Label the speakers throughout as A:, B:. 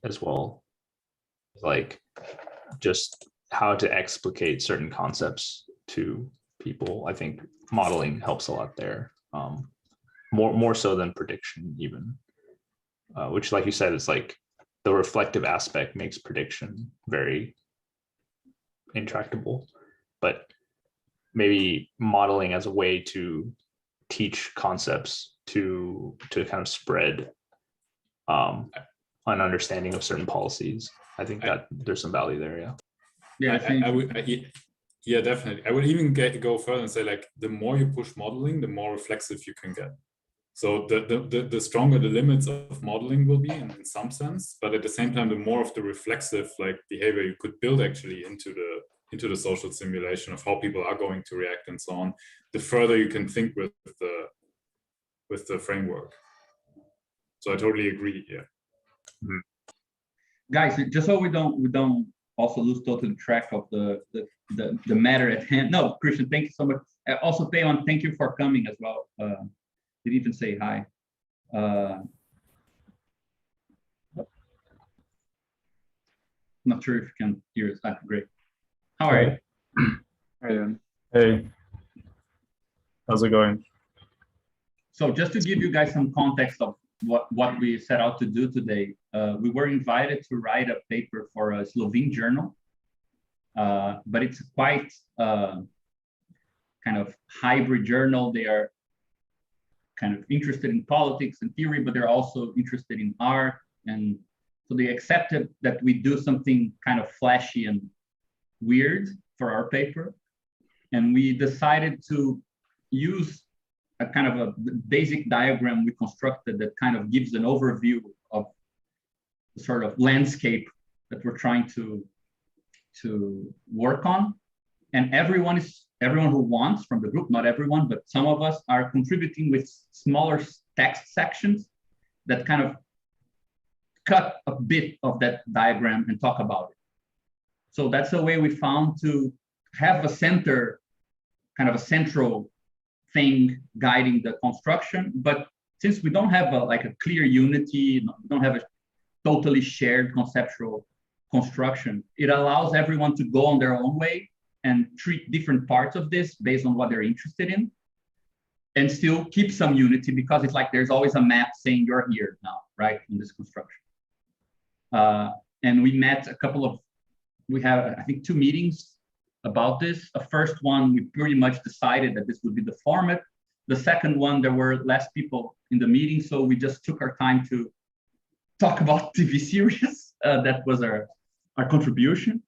A: as well, like just how to explicate certain concepts to people. I think modeling helps a lot there, more so than prediction even, which, like you said, is like the reflective aspect makes prediction very intractable, but maybe modeling as a way to teach concepts to kind of spread an understanding of certain policies. I think that there's some value there.
B: Yeah, definitely. I would even go further and say, like, the more you push modeling, the more reflexive you can get. So the stronger the limits of modeling will be in some sense, but at the same time, the more of the reflexive like behavior you could build actually into the social simulation of how people are going to react and so on, the further you can think with the framework. So I totally agree here.
C: Mm-hmm. Guys, just so we don't also lose totally track of the matter at hand. No, Christian, thank you so much. Also, Taeyeon, thank you for coming as well. Didn't even say hi. Not sure if you can hear us. Great. How are you?
D: Hey. How's it going?
C: So just to give you guys some context of what we set out to do today, we were invited to write a paper for a Slovene journal, but it's quite kind of hybrid journal. They are kind of interested in politics and theory, but they're also interested in art. And so they accepted that we do something kind of flashy and weird for our paper. And we decided to use a kind of a basic diagram we constructed that kind of gives an overview of the sort of landscape that we're trying to work on. And everyone who wants from the group, not everyone, but some of us are contributing with smaller text sections that kind of cut a bit of that diagram and talk about it. So that's the way we found to have a center, kind of a central thing guiding the construction. But since we don't have a clear unity, we don't have a totally shared conceptual construction, it allows everyone to go on their own way and treat different parts of this based on what they're interested in, and still keep some unity, because it's like there's always a map saying you're here now, right, in this construction. And we met we have, I think, 2 meetings about this. The first one, we pretty much decided that this would be the format. The second one, there were less people in the meeting, so we just took our time to talk about TV series. That was our contribution.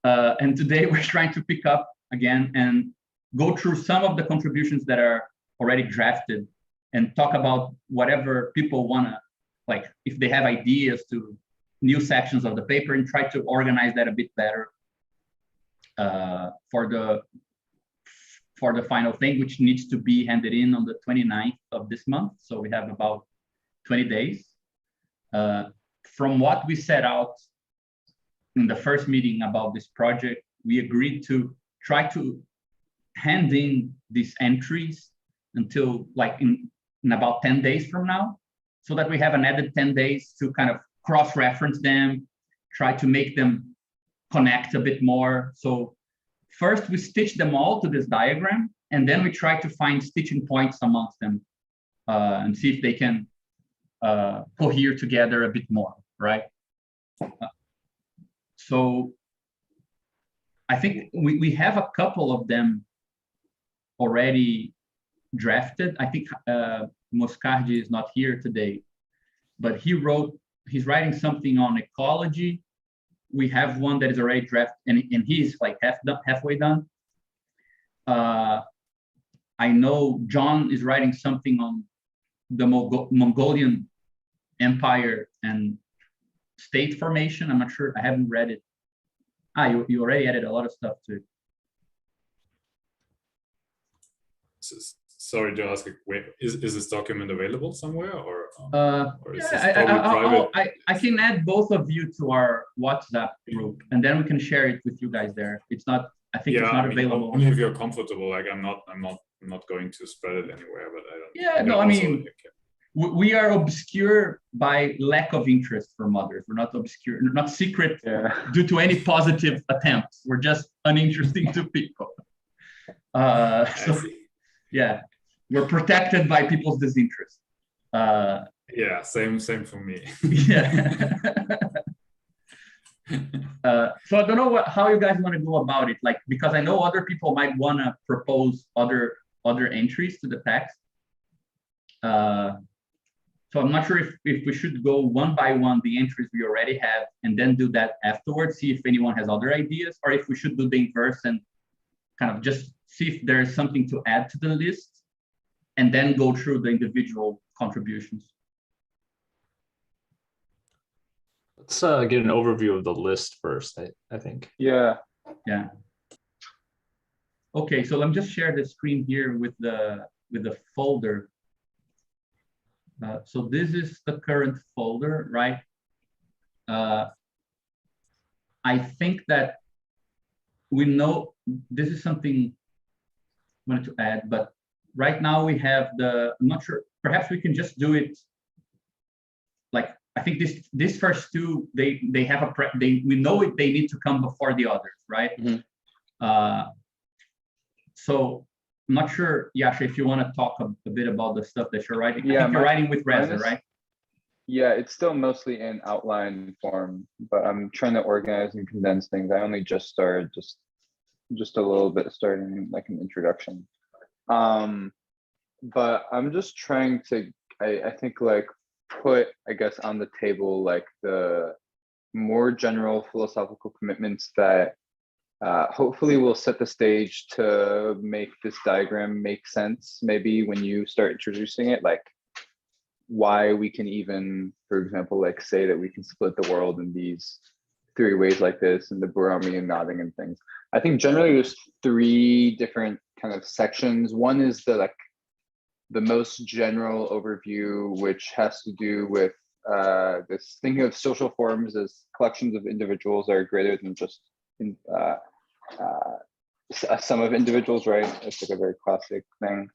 C: And today we're trying to pick up again and go through some of the contributions that are already drafted and talk about whatever people want to, like, if they have ideas to new sections of the paper, and try to organize that a bit better for the final thing, which needs to be handed in on the 29th of this month. So we have about 20 days. From what we set out in the first meeting about this project, we agreed to try to hand in these entries until like in about 10 days from now, so that we have an added 10 days to kind of cross-reference them, try to make them connect a bit more. So first we stitch them all to this diagram, and then we try to find stitching points amongst them and see if they can cohere together a bit more, right? So I think we have a couple of them already drafted. I think Moscardi is not here today, but he's writing something on ecology. We have one that is already drafted, and he's like halfway done. I know John is writing something on the Mongolian Empire and state formation. I'm not sure, I haven't read it. You already added a lot of stuff to it.
B: Sorry to ask, is this document available somewhere, or is
C: yeah,
B: this probably private?
C: I can add both of you to our WhatsApp group, and then we can share it with you guys there. It's not, I think it's not available.
B: Only if you're comfortable. Like I'm not going to spread it anywhere, but I don't.
C: Yeah, no, I mean, we are obscure by lack of interest from others. We're not obscure, not secret due to any positive attempts. We're just uninteresting to people. So yeah, we're protected by people's disinterest.
B: Yeah, same for me.
C: Yeah. So I don't know how you guys want to go about it, like, because I know other people might want to propose other entries to the text. So I'm not sure if we should go one by one, the entries we already have, and then do that afterwards, see if anyone has other ideas, or if we should do the inverse and kind of just see if there's something to add to the list, and then go through the individual contributions.
A: Let's get an overview of the list first, I think.
D: Yeah.
C: Yeah. Okay, so let me just share the screen here with the folder. So this is the current folder, right? I think that we know this is something I wanted to add, but right now we have I'm not sure, perhaps we can just do it like, I think this first two, they have we know it, they need to come before the others, right? Mm-hmm. So I'm not sure, Yasha, if you want to talk a bit about the stuff that you're writing. Yeah, I think you're writing with Reza, right?
E: Yeah, it's still mostly in outline form, but I'm trying to organize and condense things. I only just started, just a little bit, starting like an introduction. But I'm just trying to, I think, like, put, I guess, on the table like the more general philosophical commitments that hopefully will set the stage to make this diagram make sense. Maybe when you start introducing it, like why we can even, for example, like say that we can split the world in these 3 ways like this, and the Brahmi and nodding and things. I think generally there's 3 different kind of sections. One is the most general overview, which has to do with this thinking of social forms as collections of individuals that are greater than just a sum of individuals, right? It's like a very classic thing.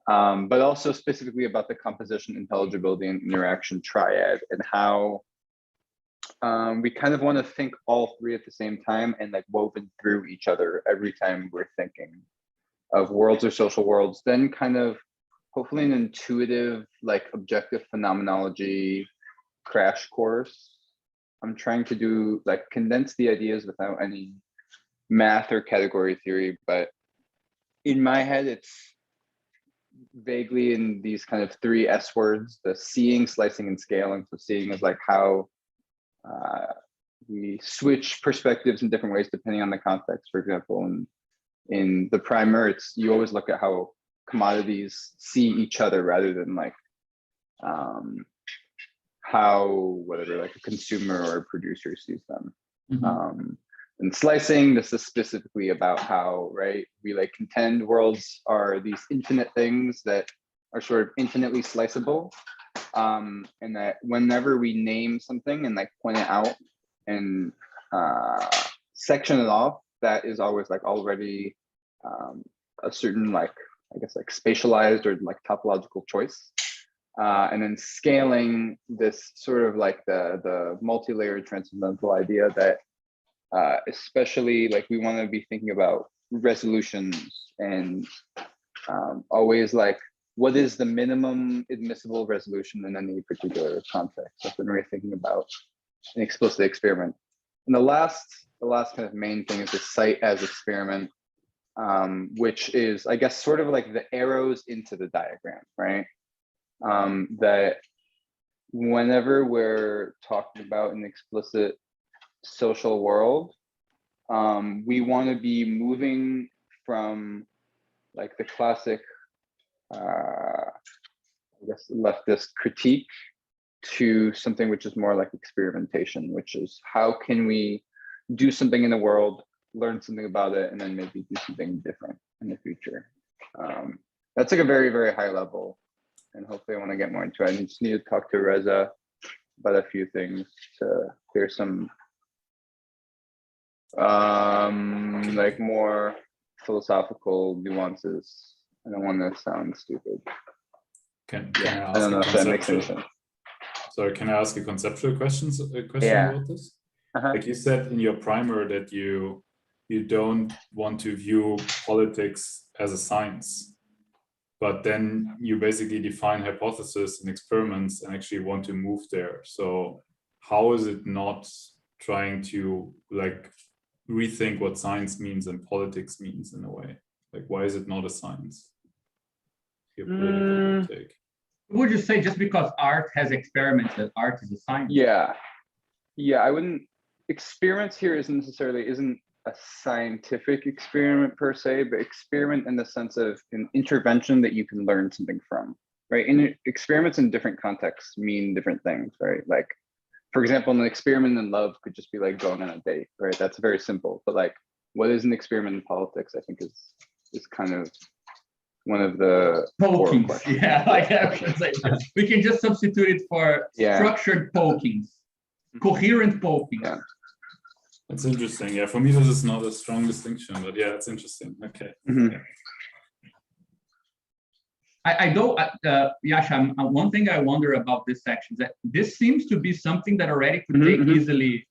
E: But also specifically about the composition, intelligibility, and interaction triad, and how we kind of want to think all 3 at the same time, and like woven through each other every time we're thinking of worlds or social worlds. Then kind of hopefully an intuitive, like objective phenomenology crash course. I'm trying to do, like, condense the ideas without any math or category theory, but in my head, it's vaguely in these kind of 3 S words: the seeing, slicing, and scaling. So seeing is like how we switch perspectives in different ways depending on the context. For example, in the primer, you always look at how commodities see each other rather than like how whatever, like a consumer or a producer sees them. Mm-hmm. And slicing, this is specifically about how, right, we like contend worlds are these infinite things that are sort of infinitely sliceable, and that whenever we name something and like point it out and section it off, that is always like already a certain, like, I guess, like spatialized or like topological choice. And then scaling, this sort of like the multi-layered transcendental idea that especially like we want to be thinking about resolutions and always like what is the minimum admissible resolution in any particular context. So when we're thinking about an explicit experiment. And the last kind of main thing is the site as experiment, which is, I guess, sort of like the arrows into the diagram, right? That whenever we're talking about an explicit social world, we want to be moving from like the classic, I guess, leftist critique to something which is more like experimentation, which is how can we do something in the world, learn something about it, and then maybe do something different in the future. That's like a very, very high level, and hopefully I want to get more into it. I just need to talk to Reza about a few things to clear some like more philosophical nuances. I don't want to sound stupid.
B: Can
E: I
B: I ask
E: don't know
B: a
E: if that makes any
B: conceptual?
E: sense.
B: Sorry, can I ask a conceptual question
E: Yeah.
B: about this?
E: Uh-huh.
B: Like you said in your primer that you don't want to view politics as a science, but then you basically define hypotheses and experiments and actually want to move there. So how is it not trying to like rethink what science means and politics means in a way? Like, why is it not a science? Your political take.
C: Would you say just because art has experiments that art is a science?
E: Yeah. I wouldn't. Experiments here isn't a scientific experiment per se, but experiment in the sense of an intervention that you can learn something from, right? And experiments in different contexts mean different things, right? Like, for example, an experiment in love could just be like going on a date, right? That's very simple. But like, what is an experiment in politics? I think is kind of one of the core questions.
C: Yeah, like I should say, we can just substitute it for structured pokings, coherent pokings.
E: Yeah.
B: That's interesting. Yeah, for me, this is not a strong distinction, but yeah, it's interesting. Okay.
E: Mhm.
B: Yeah.
C: I don't, Yash, one thing I wonder about this section is that this seems to be something that already could take easily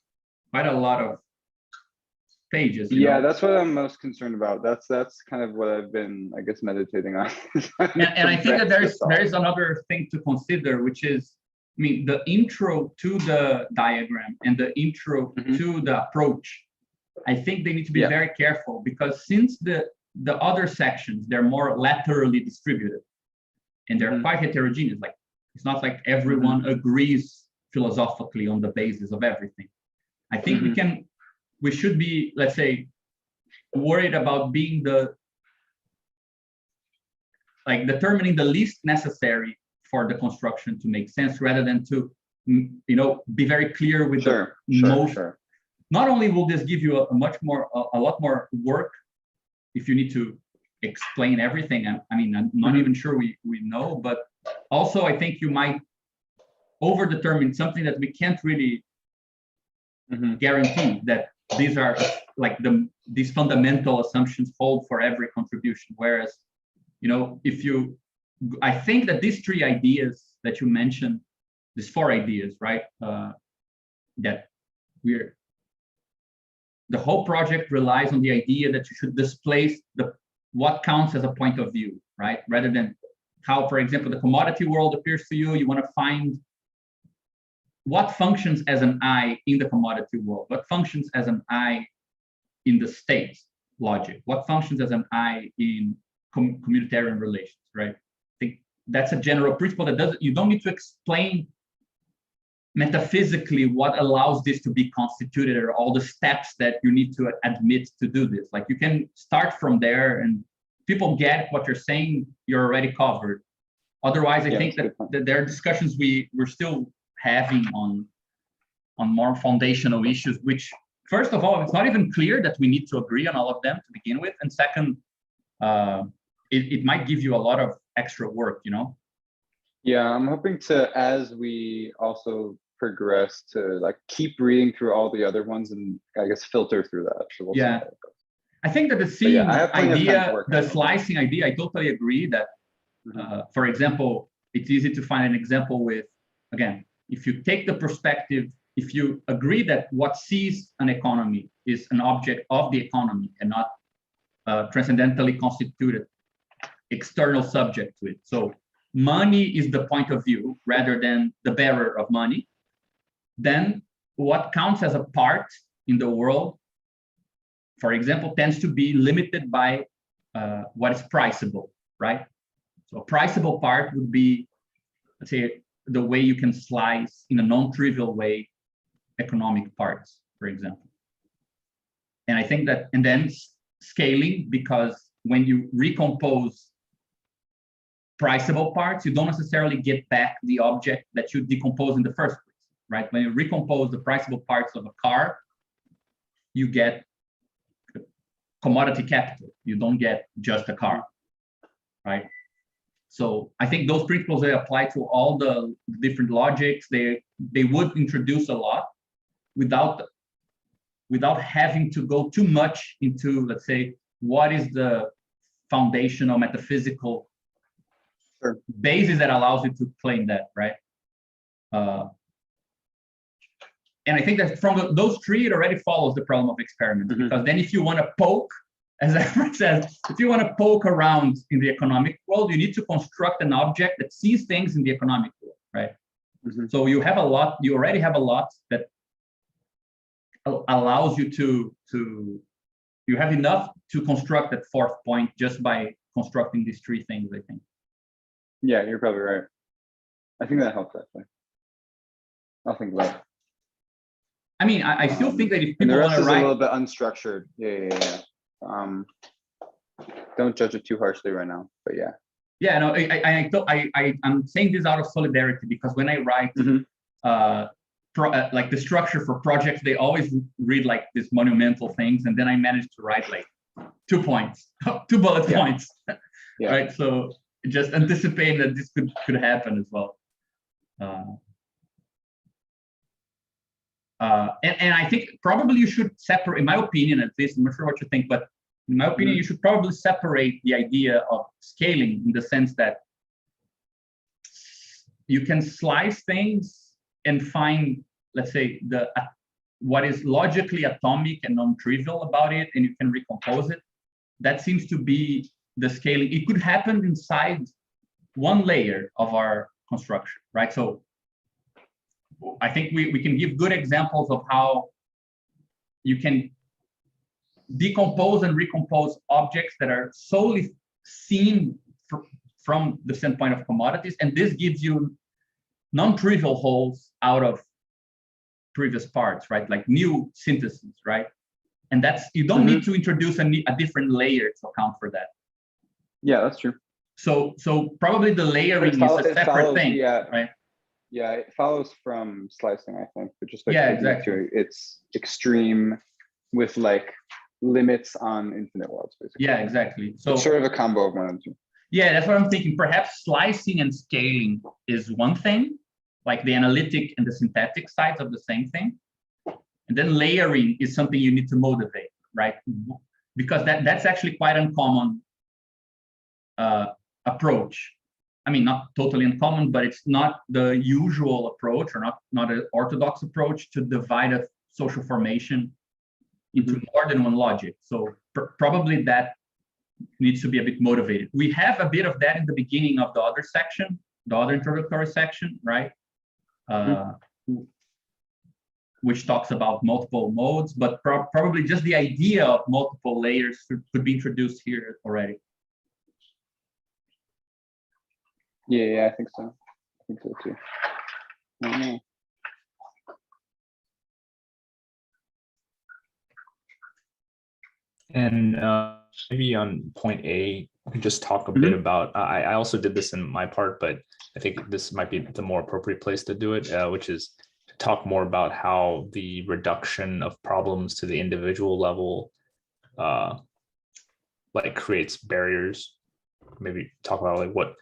C: quite a lot of pages. You know?
E: That's what I'm most concerned about. That's kind of what I've been, I guess, meditating on.
C: and I think that there is another thing to consider, which is, I mean, the intro to the diagram and the intro to the approach, I think they need to be very careful, because since the other sections, they're more laterally distributed and they're quite heterogeneous. Like, it's not like everyone agrees philosophically on the basis of everything. I think we should be, let's say, worried about being determining the least necessary for the construction to make sense, rather than to, be very clear with the most. Not only will this give you a lot more work if you need to explain everything. I mean, I'm not even sure we know, but also I think you might over-determine something that we can't really guarantee, that these are like these fundamental assumptions hold for every contribution. Whereas, I think that these three ideas that you mentioned, these four ideas, right? That the whole project relies on the idea that you should displace what counts as a point of view, right? Rather than how, for example, the commodity world appears to you. You want to find what functions as an I in the commodity world, what functions as an I in the state logic, what functions as an I in communitarian relations, right? I think that's a general principle that you don't need to explain metaphysically what allows this to be constituted, or all the steps that you need to admit to do this. Like, you can start from there and people get what you're saying, you're already covered. Otherwise, I think that there are discussions we're still having on more foundational issues, which, first of all, it's not even clear that we need to agree on all of them to begin with. And second, it might give you a lot of extra work,
E: Yeah, I'm hoping to, as we also progress, to like keep reading through all the other ones and I guess filter through that. So we'll see how it goes.
C: I think that the seam idea, the slicing idea, I totally agree that, for example, it's easy to find an example with, again, if you take the perspective, if you agree that what sees an economy is an object of the economy and not transcendentally constituted external subject to it. So money is the point of view rather than the bearer of money. Then what counts as a part in the world, for example, tends to be limited by what is priceable, right? So a priceable part would be, let's say, the way you can slice in a non-trivial way economic parts, for example. And I think that, and then scaling, because when you recompose priceable parts, you don't necessarily get back the object that you decompose in the first place, right? When you recompose the priceable parts of a car, you get commodity capital. You don't get just a car, right? So I think those principles, they apply to all the different logics. They would introduce a lot without having to go too much into, let's say, what is the foundational metaphysical basis that allows you to claim that, right? And I think that from those three, it already follows the problem of experiments, because then if you want to poke, as Everett says, if you want to poke around in the economic world, you need to construct an object that sees things in the economic world, right? So you have a lot, you already have a lot that allows you to you have enough to construct that fourth point just by constructing these three things, I think.
E: Yeah, you're probably right. I think that helps actually. I'll think about it.
C: I mean, I still think that if
E: And the
C: people
E: rest
C: want to
E: is
C: write,
E: a little bit unstructured. Yeah. Don't judge it too harshly right now, but yeah.
C: yeah, no, I'm saying this out of solidarity, because when I write like the structure for projects, they always read like these monumental things, and then I managed to write like 2 points, 2 bullet points, right? So just anticipating that this could happen as well. And I think probably you should separate, in my opinion, at least, I'm not sure what you think, but in my opinion, you should probably separate the idea of scaling in the sense that you can slice things and find, let's say, what is logically atomic and non-trivial about it, and you can recompose it. That seems to be the scaling. It could happen inside one layer of our construction, right? So I think we can give good examples of how you can decompose and recompose objects that are solely seen from the standpoint of commodities, and this gives you non-trivial wholes out of previous parts, right? Like new syntheses, right? And that's, you don't need to introduce a different layer to account for that.
E: Yeah, that's true.
C: So probably the layering is a separate thing, right?
E: Yeah, it follows from slicing, I think, but just like
C: exactly.
E: It's extreme with like limits on infinite worlds, basically.
C: Yeah, exactly. So
E: it's sort of a combo of one and two.
C: Yeah, that's what I'm thinking. Perhaps slicing and scaling is one thing, like the analytic and the synthetic sides of the same thing. And then layering is something you need to motivate, right? Because that's actually quite uncommon approach. I mean, not totally uncommon, but it's not the usual approach, or not an orthodox approach to divide a social formation into more than one logic. So probably that needs to be a bit motivated. We have a bit of that in the beginning of the other section, the other introductory section, right? Which talks about multiple modes, but probably just the idea of multiple layers could be introduced here already.
E: Yeah, I think so. I think so too. I don't know.
A: And maybe on point A, we can just talk a bit about, I also did this in my part, but I think this might be the more appropriate place to do it, which is to talk more about how the reduction of problems to the individual level like creates barriers. Maybe talk about like what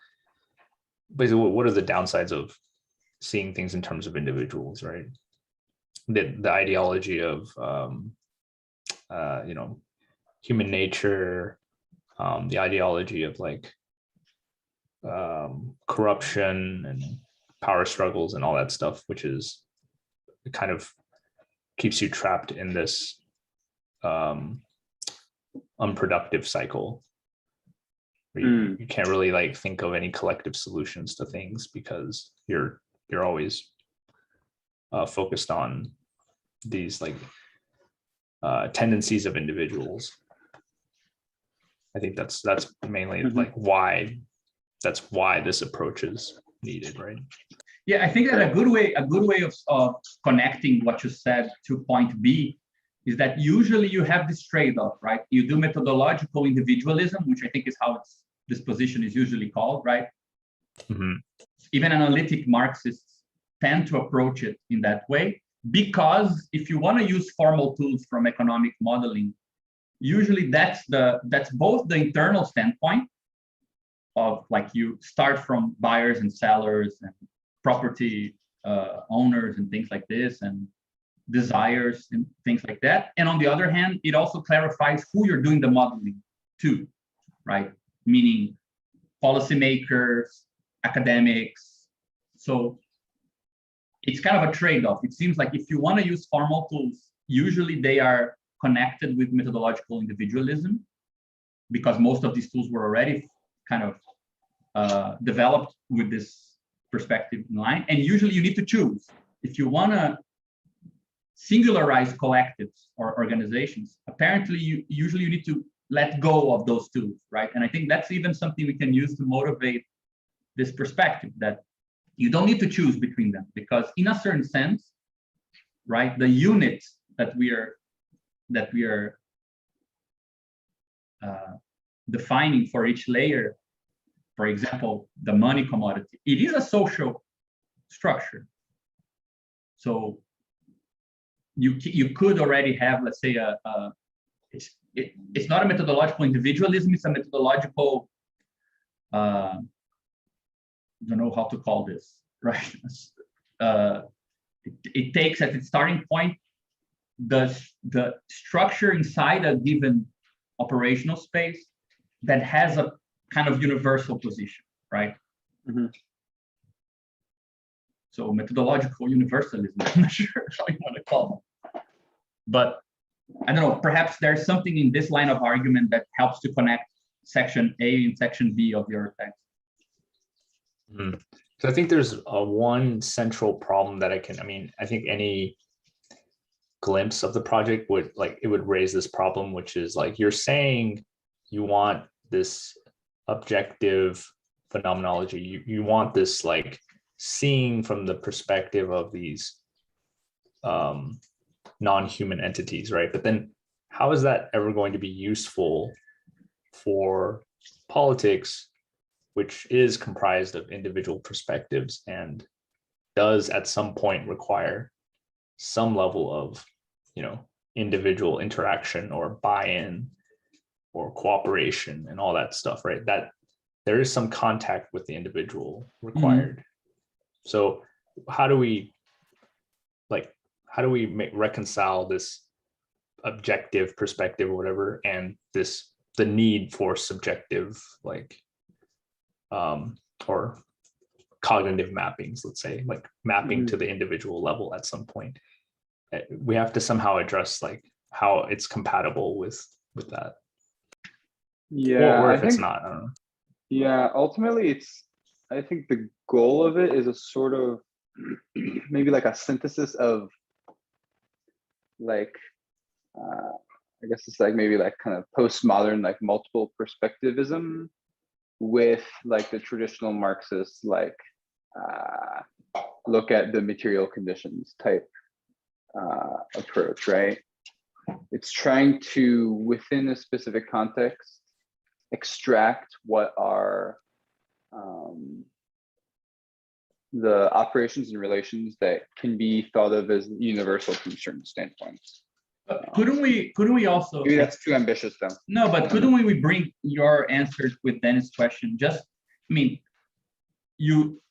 A: are the downsides of seeing things in terms of individuals, right? The ideology of human nature, the ideology of like corruption and power struggles and all that stuff, which is kind of keeps you trapped in this unproductive cycle. You can't really like think of any collective solutions to things because you're always focused on these like tendencies of individuals. I think that's mainly like why this approach is needed, right?
C: Yeah, I think that a good way of connecting what you said to point B is that usually you have this trade-off, right? You do methodological individualism, which I think is how this position is usually called, right? Even analytic Marxists tend to approach it in that way, because if you want to use formal tools from economic modeling, usually that's both the internal standpoint of like you start from buyers and sellers and property owners and things like this and desires and things like that. And on the other hand, it also clarifies who you're doing the modeling to, right? Meaning policymakers, academics. So it's kind of a trade-off. It seems like if you want to use formal tools, usually they are connected with methodological individualism, because most of these tools were already kind of developed with this perspective in mind. And usually you need to choose. If you want to singularize collectives or organizations, apparently you need to let go of those tools, right? And I think that's even something we can use to motivate this perspective, that you don't need to choose between them, because in a certain sense, right, the unit that we are defining for each layer, for example, the money commodity, it is a social structure. So you could already have, let's say, it's not a methodological individualism, it's a methodological, I don't know how to call this, right? It takes as its starting point the structure inside a given operational space that has a kind of universal position, right?
E: Mm-hmm.
C: So methodological universalism, I'm not sure how you want to call it. But I don't know, perhaps there's something in this line of argument that helps to connect section A and section B of your text.
A: So I think there's one central problem that I think any glimpse of the project would raise this problem, which is like, you're saying you want this objective phenomenology, you want this like seeing from the perspective of these non-human entities, right? But then how is that ever going to be useful for politics, which is comprised of individual perspectives and does at some point require some level of, individual interaction or buy-in or cooperation and all that stuff, right? That there is some contact with the individual required. So how do we reconcile this objective perspective or whatever, and the need for subjective, or cognitive mappings, let's say, like mapping to the individual level at some point? We have to somehow address like how it's compatible with that.
E: Yeah,
A: or if it's not, I don't know.
E: Yeah, ultimately I think the goal of it is a sort of maybe like a synthesis of like I guess it's like maybe like kind of postmodern like multiple perspectivism with like the traditional Marxist like look at the material conditions type approach, right? It's trying to, within a specific context, extract what are the operations and relations that can be thought of as universal from certain standpoints.
C: Couldn't we also?
E: Maybe that's too ambitious, though.
C: No, but couldn't we bring your answers with Dennis' question? You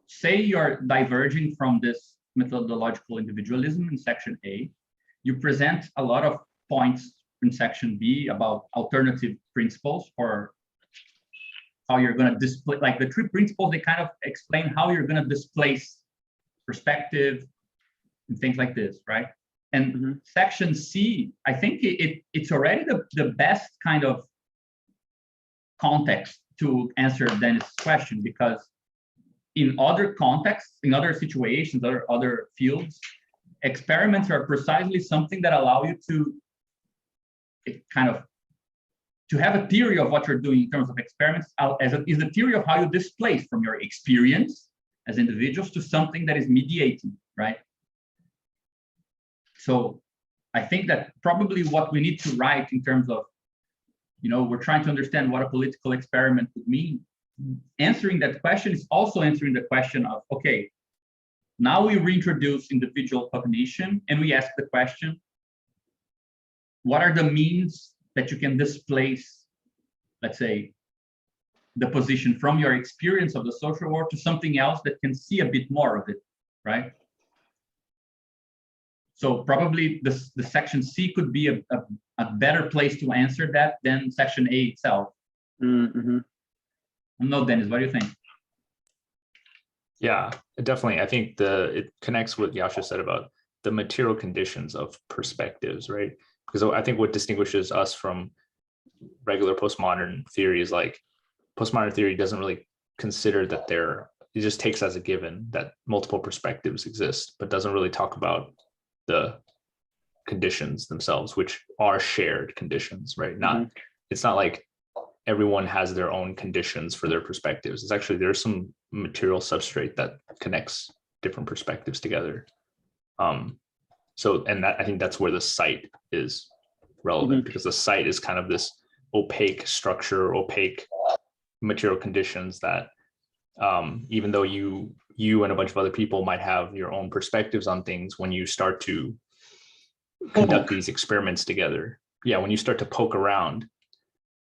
C: say you're diverging from this methodological individualism in section A. You present a lot of points in section B about alternative principles for how you're going to display, like the three principles, they kind of explain how you're going to displace perspective and things like this, right? And section C, I think it's already the best kind of context to answer Dennis' question, because in other contexts, in other situations, other fields, experiments are precisely something that allow you to have a theory of what you're doing in terms of experiments, is the theory of how you displace from your experience as individuals to something that is mediating, right? So I think that probably what we need to write in terms of, we're trying to understand what a political experiment would mean. Answering that question is also answering the question of, okay, now we reintroduce individual cognition and we ask the question, what are the means that you can displace, let's say, the position from your experience of the social world to something else that can see a bit more of it, right? So probably the section C could be a better place to answer that than section A itself.
E: Mm-hmm.
C: No, Dennis, what do you think?
A: Yeah, definitely. I think it connects what Yasha said about the material conditions of perspectives, right? Because I think what distinguishes us from regular postmodern theory is like postmodern theory doesn't really consider that it just takes as a given that multiple perspectives exist, but doesn't really talk about the conditions themselves, which are shared conditions, right? It's not like everyone has their own conditions for their perspectives. It's actually, there's some material substrate that connects different perspectives together. And I think that's where the site is relevant, because the site is kind of this opaque structure, opaque material conditions that even though you and a bunch of other people might have your own perspectives on things, when you start to conduct these experiments together, when you start to poke around,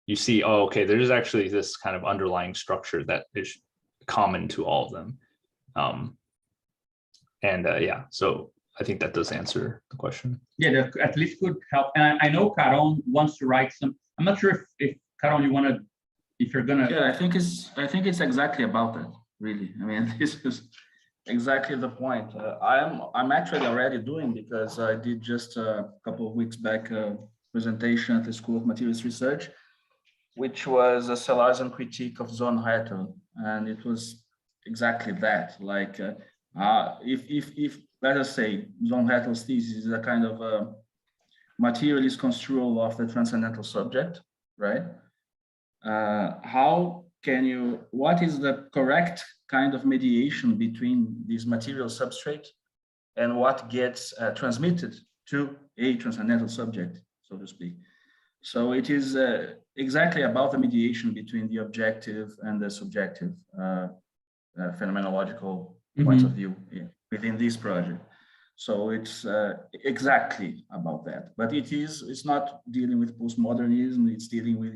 A: you see, oh, okay, there's actually this kind of underlying structure that is common to all of them. So I think that does answer the question.
C: Yeah, that at least could help. And I know Caron wants to write some. I'm not sure if Caron, if you're gonna.
F: Yeah, I think it's exactly about that, really. I mean, this is exactly the point. I'm actually already doing, because I did just a couple of weeks back a presentation at the School of Materials Research, which was a Salazar critique of Untitled, and it was exactly that. Like, if let us say Untitled thesis is a kind of a materialist construal of the transcendental subject, right? What is the correct kind of mediation between this material substrate and what gets transmitted to a transcendental subject, so to speak? So it is exactly about the mediation between the objective and the subjective phenomenological points of view within this project. So it's exactly about that. But it's not dealing with postmodernism. It's dealing with,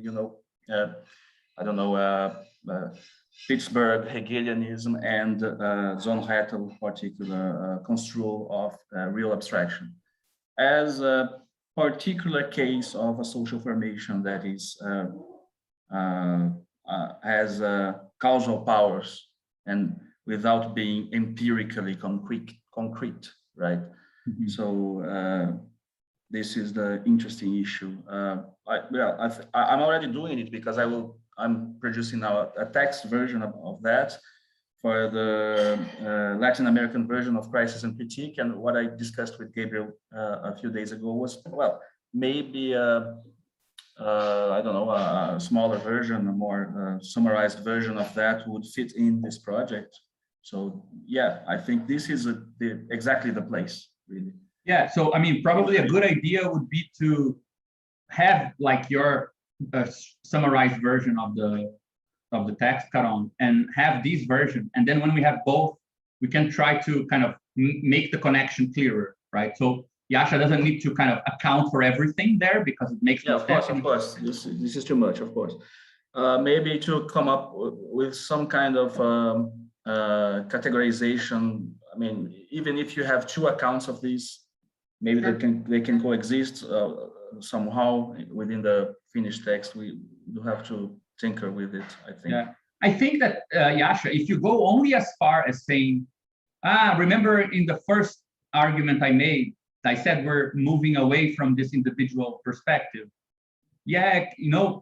F: Pittsburgh Hegelianism and Zonrettel particular construal of real abstraction as a particular case of a social formation that is has causal powers and without being empirically concrete, right? So this is the interesting issue. I'm already doing it because I'm producing now a text version of that for the Latin American version of Crisis and Critique. And what I discussed with Gabriel a few days ago was, well, maybe a smaller version, a more summarized version of that would fit in this project. So yeah, I think this is exactly the place, really.
C: Yeah, so I mean, probably a good idea would be to have like your summarized version of the text, Caron, and have this version, and then when we have both, we can try to kind of make the connection clearer, right? So Yasha doesn't need to kind of account for everything there because it makes no sense.
F: Of course. This is too much, of course. Maybe to come up with some kind of categorization. I mean, even if you have two accounts of these, maybe they can coexist somehow within the finished text. We do have to tinker with it, I think.
C: Yeah, I think that Yasha, if you go only as far as saying, remember in the first argument I made, I said we're moving away from this individual perspective. Yeah,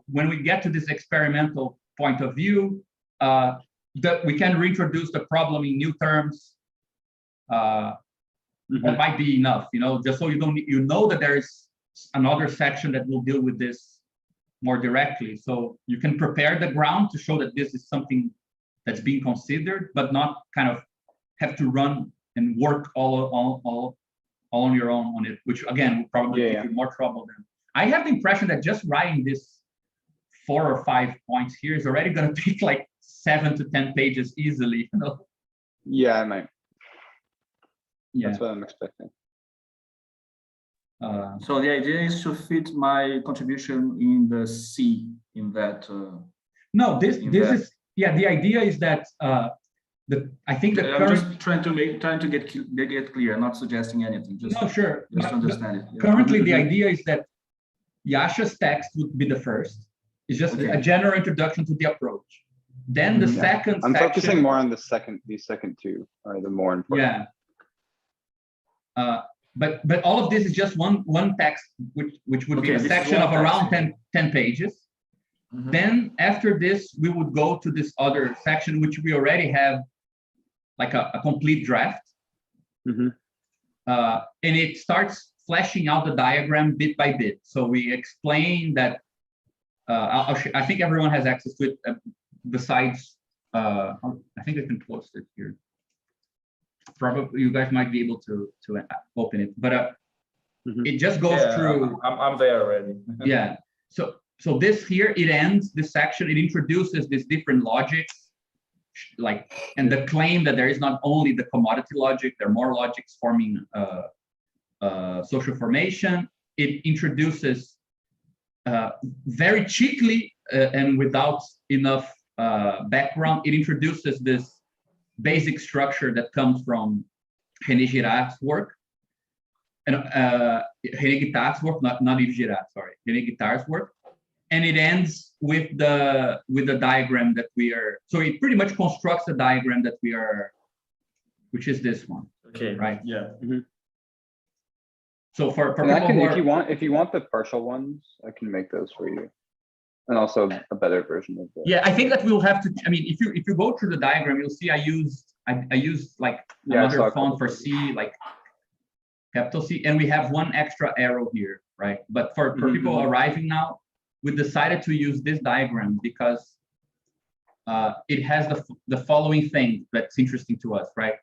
C: when we get to this experimental point of view, that we can reintroduce the problem in new terms. That might be enough, just so you know that there is another section that will deal with this more directly. So you can prepare the ground to show that this is something that's being considered, but not kind of have to run and work all on your own on it, which again will probably give you more trouble than. I have the impression that just writing this 4 or 5 points here is already going to take like 7 to 10 pages easily.
E: Yeah, I might.
C: Yeah.
E: That's what I'm expecting.
F: So the idea is to fit my contribution in the C in that.
C: No, this is the idea is that I think the
F: I'm just trying to get clear, not suggesting anything. Just understand it. Yeah.
C: Currently, the idea is that Yasha's text would be the first. It's just a general introduction to the approach. Then the second
E: I'm
C: section,
E: focusing more on these second two are the more important.
C: Yeah. But all of this is just one text, which would be a
F: this is
C: section
F: one
C: of around
F: text.
C: 10 pages.
F: Mhm.
C: Then after this, we would go to this other section, which we already have like a complete draft.
E: Mhm.
C: And it starts fleshing out the diagram bit by bit. So we explain that, I think everyone has access to it besides, I think I can post it here. Probably you guys might be able to open it, but it just goes through.
F: I'm there already.
C: Yeah. So this here, it ends this section. It introduces these different logics, and the claim that there is not only the commodity logic, there are more logics forming social formation. It introduces very cheaply and without enough background. It introduces this basic structure that comes from René Girard's work, and René Guittard's work, not Yves Girard, sorry, René Guittard's work, and it ends with the diagram that we are. So it pretty much constructs the diagram that we are, which is this one.
F: Okay.
C: Right.
F: Yeah.
E: Mm-hmm.
C: So for
E: And I
C: people
E: can,
C: who are,
E: if you want the partial ones, I can make those for you, and also a better version of the.
C: yeah, I think that we'll have to. I mean, if you go through the diagram, you'll see I used like another font for C, like capital C, and we have one extra arrow here, right? But for people arriving now, we decided to use this diagram because it has the following thing that's interesting to us, right?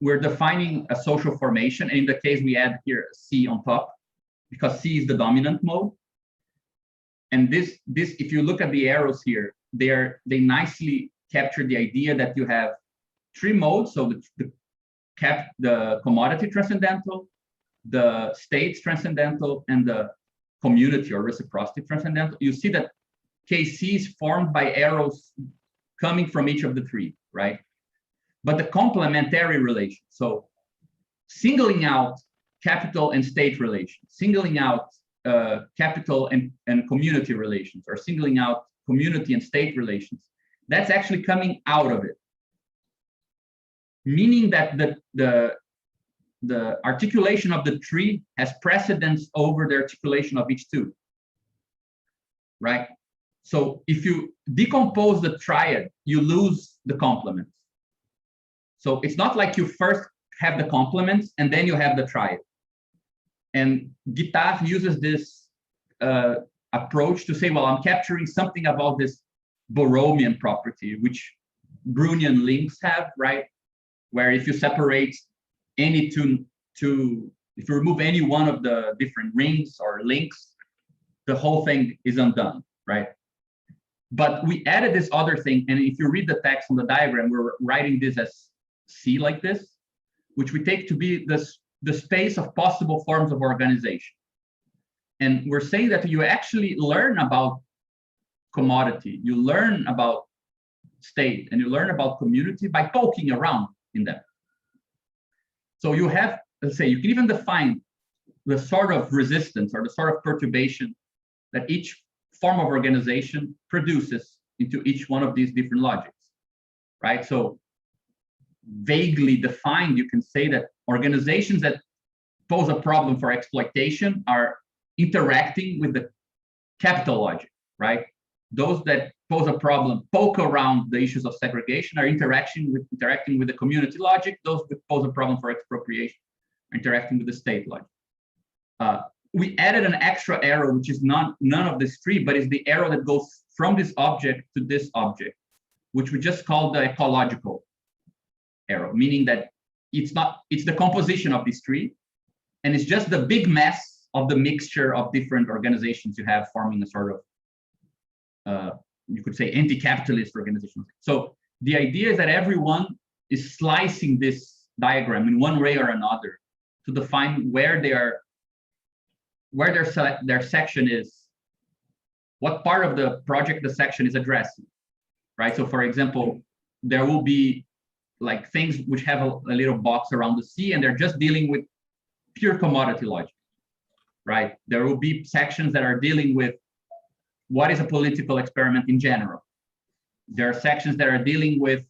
C: We're defining a social formation, and in the case we add here C on top, because C is the dominant mode. And this, if you look at the arrows here, they nicely capture the idea that you have three modes. So the commodity transcendental, the states transcendental, and the community or reciprocity transcendental. You see that KC is formed by arrows coming from each of the three, right? But the complementary relation, so singling out capital and state relations, singling out capital and community relations, or singling out community and state relations, that's actually coming out of it. Meaning that the articulation of the tree has precedence over the articulation of each two, right? So if you decompose the triad, you lose the complements. So it's not like you first have the complements and then you have the triad. And Guittard uses this approach to say, well, I'm capturing something about this Borromean property, which Brownian links have, right? Where if you separate any if you remove any one of the different rings or links, the whole thing is undone, right? But we added this other thing, and if you read the text on the diagram, we're writing this as C like this, which we take to be the space of possible forms of organization. And we're saying that you actually learn about commodity, you learn about state, and you learn about community by poking around in them. So you have, let's say, you can even define the sort of resistance or the sort of perturbation that each form of organization produces into each one of these different logics, right? So vaguely defined, you can say that organizations that pose a problem for exploitation are interacting with the capital logic, right? Those that pose a problem, poke around the issues of segregation, are interacting with the community logic. Those that pose a problem for expropriation are interacting with the state logic. We added an extra arrow, which is none of these three, but is the arrow that goes from this object to this object, which we just call the ecological arrow, meaning that it's the composition of these three, and it's just the big mess of the mixture of different organizations you have forming a sort of, you could say, anti-capitalist organization. So the idea is that everyone is slicing this diagram in one way or another to define where their section is, what part of the project the section is addressing, right? So for example, there will be like things which have a little box around the C, and they're just dealing with pure commodity logic, right? There will be sections that are dealing with what is a political experiment in general, there are sections that are dealing with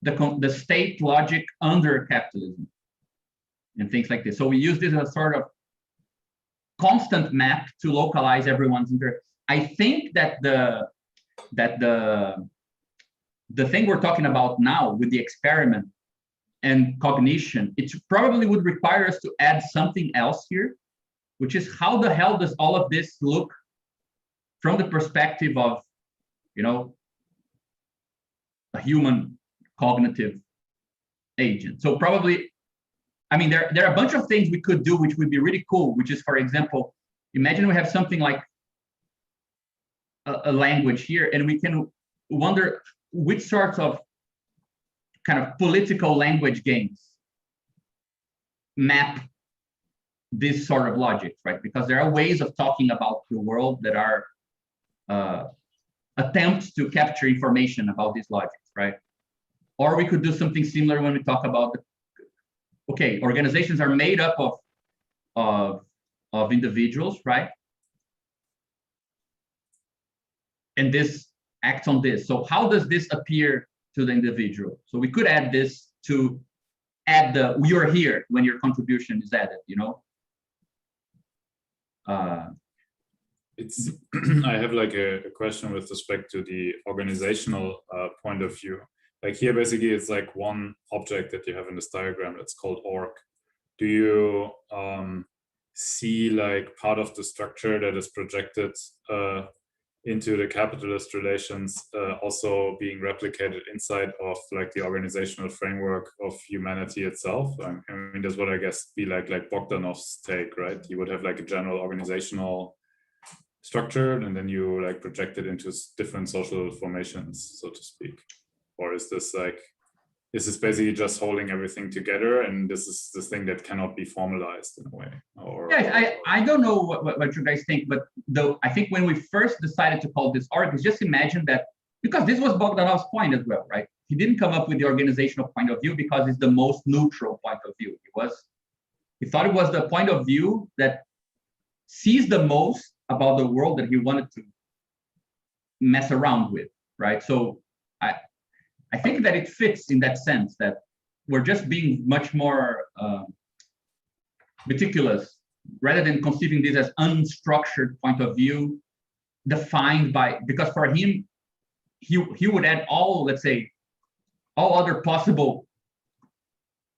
C: the state logic under capitalism and things like this. So we use this as a sort of constant map to localize everyone's interest. I think that the thing we're talking about now with the experiment and cognition, it probably would require us to add something else here, which is how the hell does all of this look from the perspective of, you know, a human cognitive agent. So probably, I mean, there are a bunch of things we could do which would be really cool, which is, for example, imagine we have something like a language here, and we can wonder which sorts of kind of political language games map this sort of logic, right? Because there are ways of talking about the world that are attempts to capture information about these logics, right? Or we could do something similar when we talk about okay, organizations are made up of individuals, right? And this acts on this. So how does this appear to the individual? So we could add this to add the "you're here" when your contribution is added, you know?
B: It's I have like a question with respect to the organizational point of view. Like here, basically, it's like one object that you have in this diagram that's called org. Do you see like part of the structure that is projected into the capitalist relations also being replicated inside of like the organizational framework of humanity itself? I mean, that's what I guess be like Bogdanov's take, right? You would have like a general organizational structure, and then you like project it into different social formations, so to speak. Or is this basically just holding everything together, and this is this thing that cannot be formalized in a way? Or
C: yeah, I don't know what you guys think, but though I think when we first decided to call this org, just imagine that, because this was Bogdanov's point as well, right? He didn't come up with the organizational point of view because it's the most neutral point of view. He thought it was the point of view that sees the most about the world that he wanted to mess around with, right? So I think that it fits in that sense, that we're just being much more meticulous rather than conceiving this as unstructured point of view defined by, because for him, he would add all, let's say, all other possible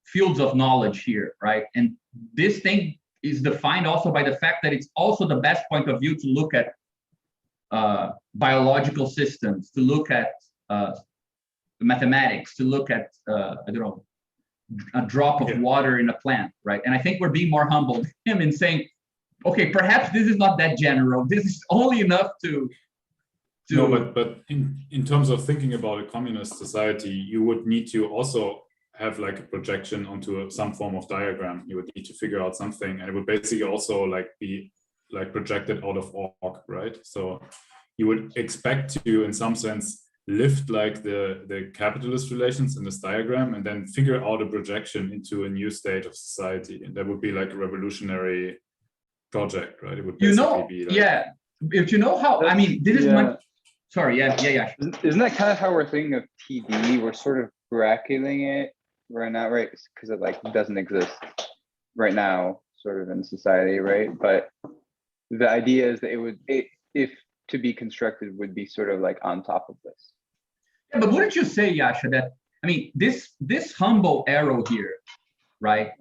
C: fields of knowledge here, right? And this thing is defined also by the fact that it's also the best point of view to look at biological systems, to look at mathematics, to look at I don't know, a drop of water in a plant, right? And I think we're being more humble than him in saying, okay, perhaps this is not that general. This is only enough to
B: no, but in terms of thinking about a communist society, you would need to also have like a projection onto some form of diagram. You would need to figure out something, and it would basically also like be like projected out of org, right? So you would expect to, in some sense, lift like the capitalist relations in this diagram and then figure out a projection into a new state of society, and that would be like a revolutionary project, right? It would basically be like,
C: yeah. If you know how, I mean, this is much. Sorry, yeah.
E: Isn't that kind of how we're thinking of TD? We're sort of bracketing it right now, right? Because it like doesn't exist right now, sort of in society, right? But the idea is that if to be constructed, would be sort of like on top of this.
C: Yeah, but wouldn't you say, Yasha, that, I mean, this humble arrow here, right?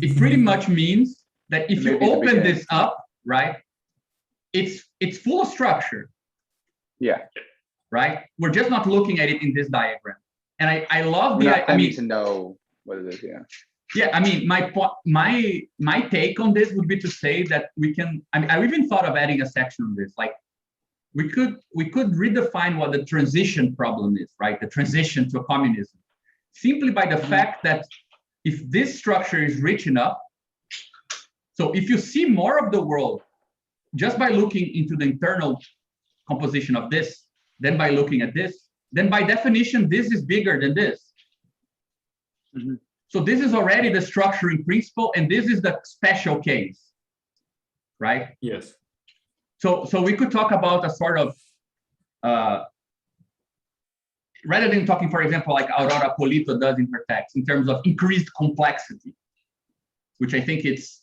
C: It pretty much means that if you open this up, right, it's full of structure.
E: Yeah.
C: Right? We're just not looking at it in this diagram. And I love the,
E: I mean, to know what it is, yeah.
C: Yeah, I mean, my take on this would be to say that we can, I mean, I even thought of adding a section on this, like, we could redefine what the transition problem is, right? The transition to communism, simply by the fact that if this structure is rich enough, so if you see more of the world just by looking into the internal composition of this, then by looking at this, then by definition, this is bigger than this. So this is already the structuring principle, and this is the special case, right?
B: Yes.
C: So we could talk about a sort of rather than talking, for example, like Aurora Polito does in her text, in terms of increased complexity, which I think it's,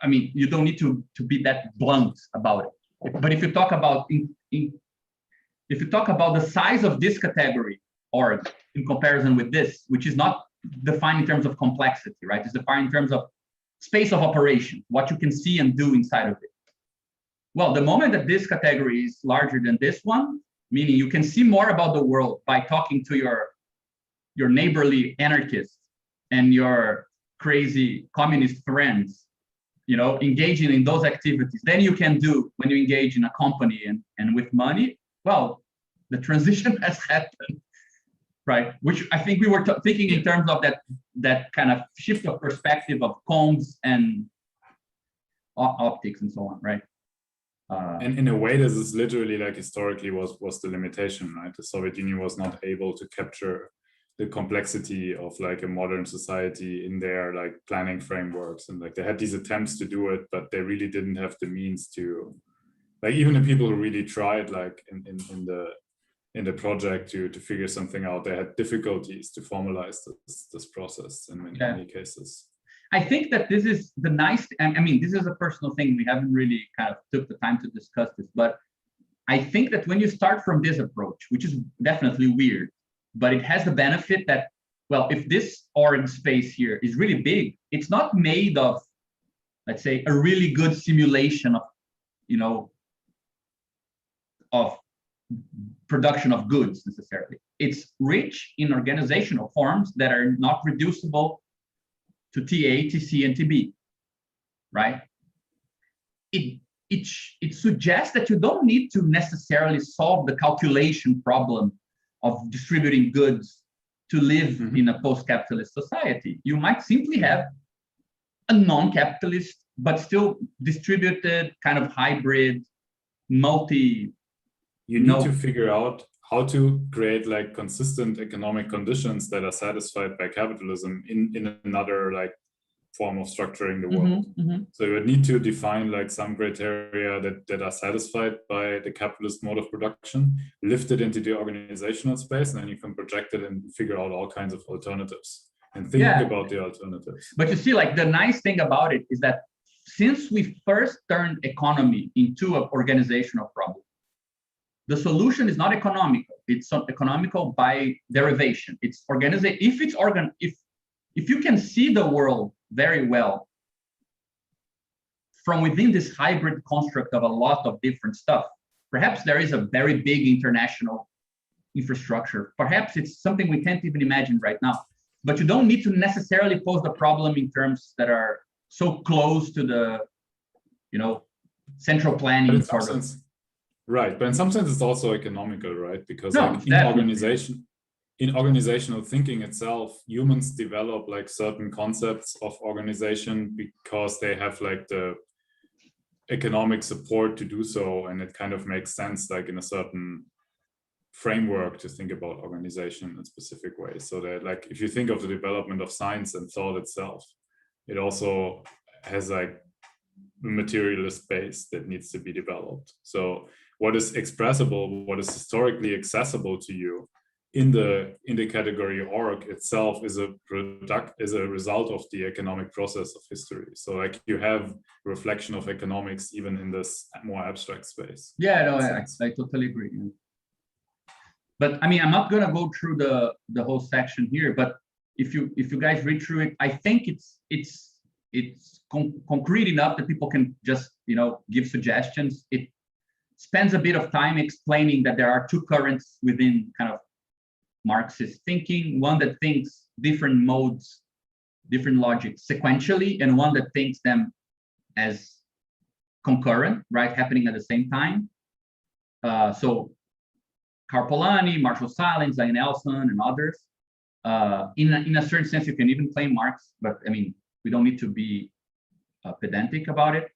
C: I mean, you don't need to be that blunt about it. But if you talk about if you talk about the size of this category, or in comparison with this, which is not defined in terms of complexity, right? It's defined in terms of space of operation, what you can see and do inside of it. Well, the moment that this category is larger than this one, meaning you can see more about the world by talking to your neighborly anarchists and your crazy communist friends, you know, engaging in those activities, then you can do when you engage in a company and with money. Well, the transition has happened, right? Which I think we were thinking in terms of that kind of shift of perspective of combs and optics and so on, right?
B: And in a way, this is literally like historically was the limitation, right? The Soviet Union was not able to capture the complexity of like a modern society in their like planning frameworks, and like they had these attempts to do it, but they really didn't have the means to, like, even the people who really tried, like in the project to figure something out, they had difficulties to formalize this process in many cases.
C: I think that this is the nice, I mean, this is a personal thing. We haven't really kind of took the time to discuss this, but I think that when you start from this approach, which is definitely weird, but it has the benefit that, well, if this orange space here is really big, it's not made of, let's say, a really good simulation of, you know, of production of goods necessarily. It's rich in organizational forms that are not reducible to TA, TC, and TB, right? It suggests that you don't need to necessarily solve the calculation problem of distributing goods to live in a post-capitalist society. You might simply have a non-capitalist, but still distributed, kind of hybrid, multi.
B: You need to figure out how to create like consistent economic conditions that are satisfied by capitalism in another like form of structuring the world. So you need to define like some criteria that are satisfied by the capitalist mode of production, lift it into the organizational space, and then you can project it and figure out all kinds of alternatives and think about the alternatives.
C: But you see, like the nice thing about it is that since we first turned economy into an organizational problem, the solution is not economical. It's not economical by derivation. It's organization. If you can see the world very well from within this hybrid construct of a lot of different stuff, perhaps there is a very big international infrastructure. Perhaps it's something we can't even imagine right now. But you don't need to necessarily pose the problem in terms that are so close to the, you know, central planning sort of.
B: Right, but in some sense it's also economical, right? Because like in organizational thinking itself, humans develop like certain concepts of organization because they have like the economic support to do so, and it kind of makes sense like in a certain framework to think about organization in specific ways. So that like if you think of the development of science and thought itself, it also has like a materialist base that needs to be developed. So what is expressible, what is historically accessible to you in the category org itself is a result of the economic process of history. So like you have reflection of economics even in this more abstract space.
C: Yeah, no, I totally agree. But I mean, I'm not gonna go through the whole section here, but if you guys read through it, I think it's concrete enough that people can just, you know, give suggestions. It spends a bit of time explaining that there are two currents within kind of Marxist thinking, one that thinks different modes, different logics sequentially, and one that thinks them as concurrent, right, happening at the same time. So Karl Polanyi, Marshall Sahlins, Zane Elson, and others. In a certain sense, you can even claim Marx, but I mean, we don't need to be pedantic about it.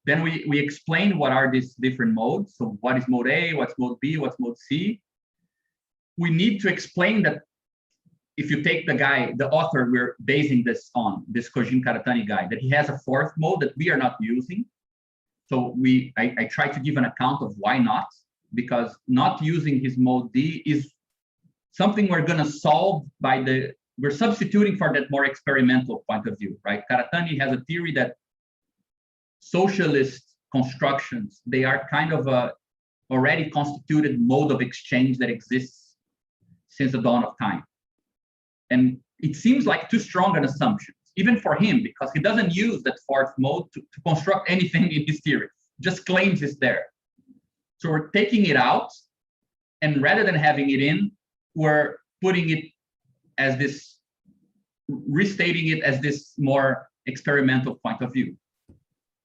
C: Then we explain what are these different modes. So what is mode A, what's mode B, what's mode C. We need to explain that if you take the guy, the author we're basing this on, this Kojin Karatani guy, that he has a fourth mode that we are not using. So I try to give an account of why not, because not using his mode D is something we're going to solve by we're substituting for that more experimental point of view, right? Karatani has a theory that socialist constructions, they are kind of a already constituted mode of exchange that exists since the dawn of time. And it seems like too strong an assumption, even for him, because he doesn't use that fourth mode to construct anything in his theory, just claims it's there. So we're taking it out, and rather than having it in, we're putting it as this, restating it as this more experimental point of view,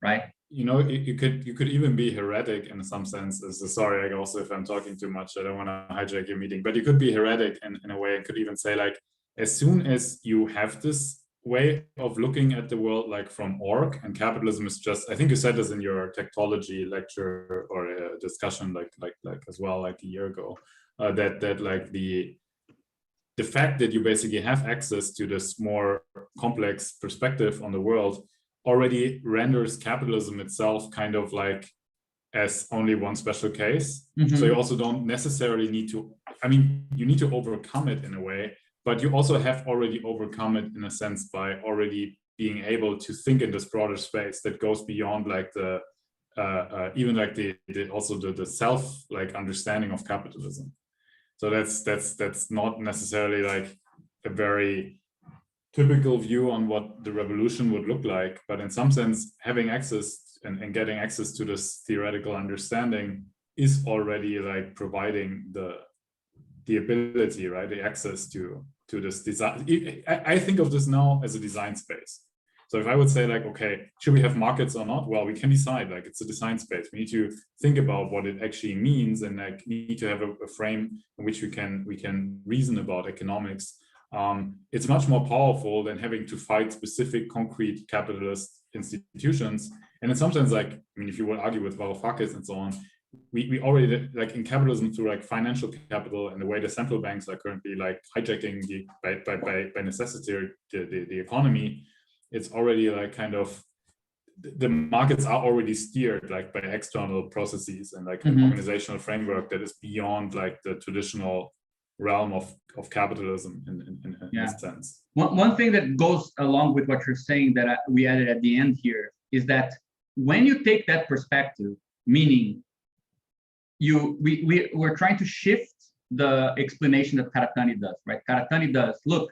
C: right?
B: You know, you could even be heretic in some sense. Sorry, like also if I'm talking too much, I don't want to hijack your meeting, but you could be heretic in a way. I could even say, like, as soon as you have this way of looking at the world, like from org, and capitalism is just, I think you said this in your technology lecture or a discussion like as well, like a year ago, that like the fact that you basically have access to this more complex perspective on the world already renders capitalism itself kind of like as only one special case. Mm-hmm. So you also don't necessarily need to, I mean, you need to overcome it in a way, but you also have already overcome it in a sense by already being able to think in this broader space that goes beyond like the, even like the self like understanding of capitalism. So that's not necessarily like a very typical view on what the revolution would look like, but in some sense, having access and getting access to this theoretical understanding is already like providing the ability, right? The access to this design. I think of this now as a design space. So if I would say like, okay, should we have markets or not? Well, we can decide, like it's a design space. We need to think about what it actually means, and like need to have a frame in which we can reason about economics. It's much more powerful than having to fight specific concrete capitalist institutions. And in some sense, like, I mean, if you would argue with Varoufakis and so on, we already, like in capitalism, through like financial capital and the way the central banks are currently like hijacking by necessity the economy, it's already like kind of, the markets are already steered like by external processes and like an organizational framework that is beyond like the traditional realm of capitalism in a sense.
C: One thing that goes along with what you're saying that we added at the end here is that when you take that perspective, meaning we're trying to shift the explanation that Karatani does, right? Karatani does, look,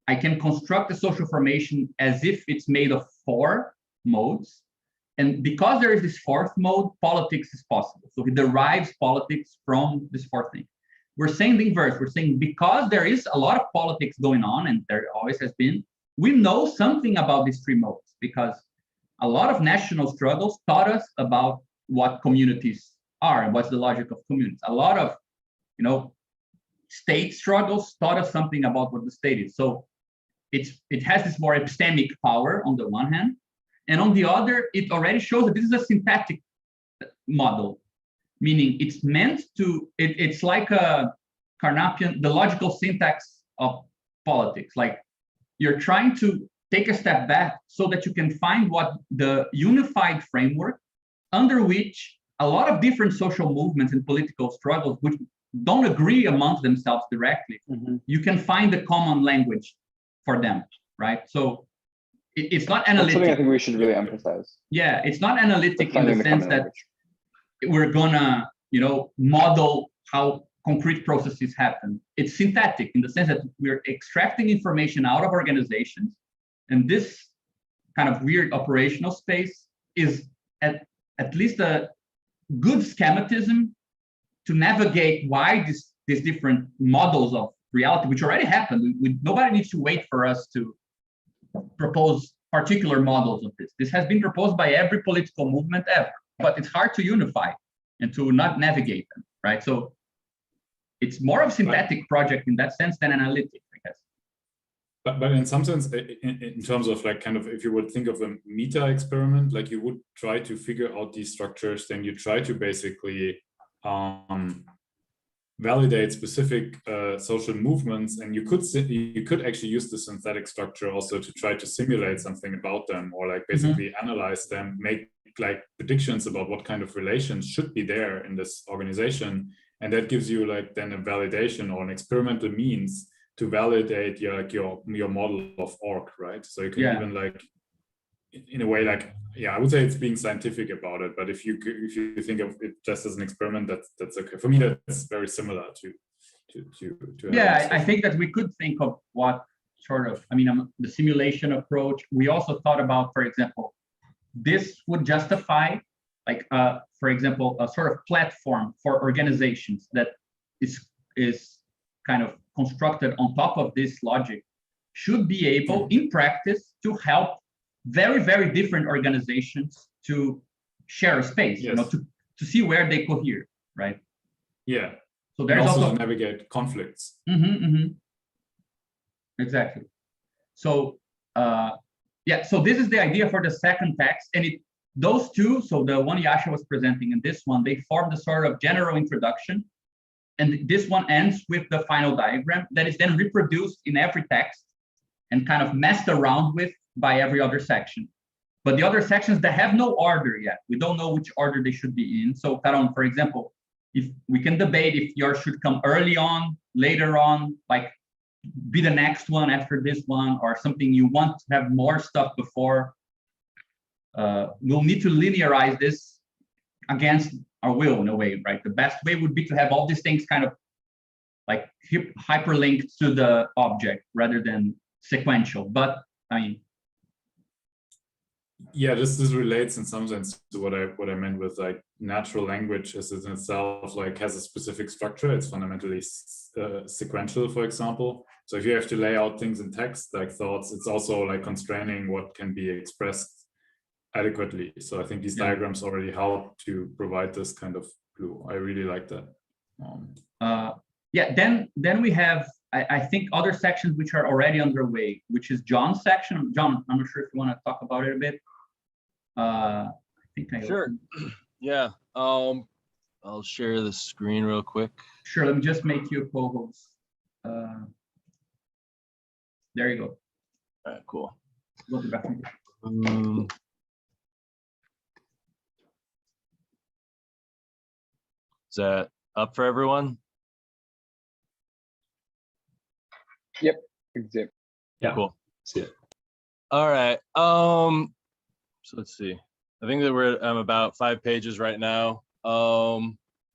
C: I can construct a social formation as if it's made of 4 modes. And because there is this 4th mode, politics is possible. So he derives politics from this 4th thing. We're saying the inverse. We're saying because there is a lot of politics going on, and there always has been, we know something about these 3 modes because a lot of national struggles taught us about what communities are and what's the logic of communities. A lot of, state struggles taught us something about what the state is. So it has this more epistemic power on the one hand, and on the other, it already shows that this is a syntactic model, meaning it's meant to, it's like a Carnapian, the logical syntax of politics. Like you're trying to take a step back so that you can find what the unified framework under which a lot of different social movements and political struggles, which don't agree amongst themselves directly, you can find a common language for them, right? So it's not analytic.
E: That's something I think we should really emphasize.
C: Yeah, it's not analytic in the sense that we're gonna, model how concrete processes happen. It's syntactic in the sense that we're extracting information out of organizations, and this kind of weird operational space is at least a good schematism to navigate why these different models of reality, which already happened. Nobody needs to wait for us to propose particular models of this. This has been proposed by every political movement ever, but it's hard to unify and to not navigate them, right? So it's more of a synthetic project in that sense than analytic, I guess.
B: But in some sense, in terms of like kind of, if you would think of a meta experiment, like you would try to figure out these structures, then you try to basically validate specific social movements, and you could actually use the synthetic structure also to try to simulate something about them, or like basically analyze them, make like predictions about what kind of relations should be there in this organization, and that gives you like then a validation or an experimental means to validate your model of org, right? So you can even like, in a way, like, I would say it's being scientific about it, but if you think of it just as an experiment, that's okay. For me, that's very similar to
C: I think that we could think of what sort of, the simulation approach. We also thought about, for example, this would justify, like, for example, a sort of platform for organizations that is kind of constructed on top of this logic should be able, in practice, to help very, very different organizations to share a space, to see where they cohere, right?
B: Yeah.
C: So there's
B: also to navigate conflicts.
C: Exactly. So so this is the idea for the second text, and those two, so the one Yasha was presenting and this one, they form the sort of general introduction, and this one ends with the final diagram that is then reproduced in every text and kind of messed around with by every other section. But the other sections that have no order yet, we don't know which order they should be in. So Caron, for example, if we can debate if yours should come early on, later on, like be the next one after this one, or something you want to have more stuff before. We'll need to linearize this against our will in a way, right? The best way would be to have all these things kind of like hyperlinked to the object rather than sequential. But
B: this relates in some sense to what I meant with like natural language is in itself like has a specific structure. It's fundamentally sequential, for example. So if you have to lay out things in text like thoughts, it's also like constraining what can be expressed adequately. So I think these diagrams already help to provide this kind of clue. I really like that.
C: Then we have I think other sections which are already underway, which is John's section. John, I'm not sure if you want to talk about it a bit. I think
G: sure. Yeah. I'll share the screen real quick.
C: Sure. Let me just make you a co-host. There you go.
G: All right. Cool.
C: Go to the back.
G: Is that up for everyone?
E: Yep.
A: Yeah.
G: Cool.
A: See it.
G: All right. So let's see. I think that I'm about 5 pages right now,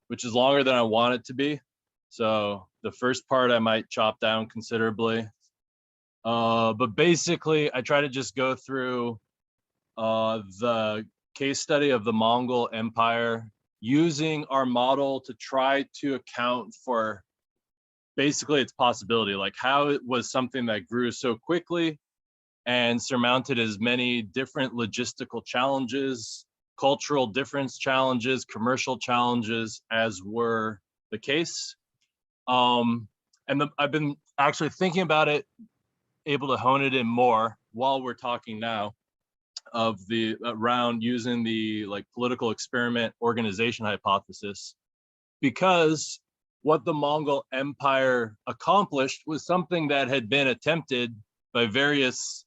G: which is longer than I want it to be. So the first part I might chop down considerably. But basically, I try to just go through the case study of the Mongol Empire using our model to try to account for basically its possibility, like how it was something that grew so quickly and surmounted as many different logistical challenges, cultural difference challenges, commercial challenges as were the case. I've been actually thinking about it, able to hone it in more while we're talking now of around using the like political experiment organization hypothesis, because what the Mongol Empire accomplished was something that had been attempted by various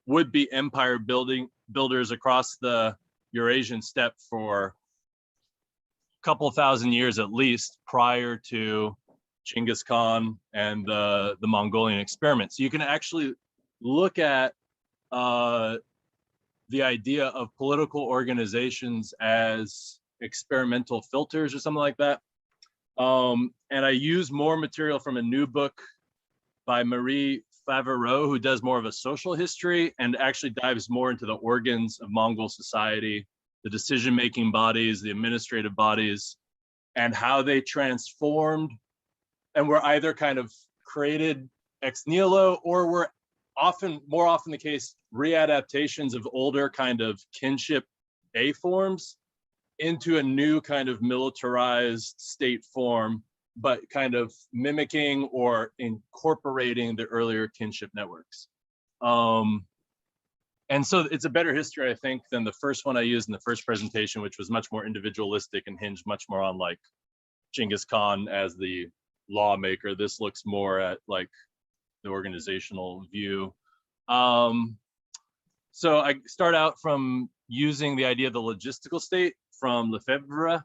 G: would-be empire builders across the Eurasian steppe for a couple thousand years at least prior to Genghis Khan and the Mongolian experiment. So you can actually look at the idea of political organizations as experimental filters or something like that. And I use more material from a new book by Marie Favereau, who does more of a social history and actually dives more into the organs of Mongol society, the decision-making bodies, the administrative bodies, and how they transformed and were either kind of created ex nihilo or were more often the case, readaptations of older kind of kinship A forms into a new kind of militarized state form, but kind of mimicking or incorporating the earlier kinship networks. And so it's a better history, I think, than the first one I used in the first presentation, which was much more individualistic and hinged much more on like Genghis Khan as the lawmaker. This looks more at like the organizational view. So I start out from using the idea of the logistical state from Lefebvre.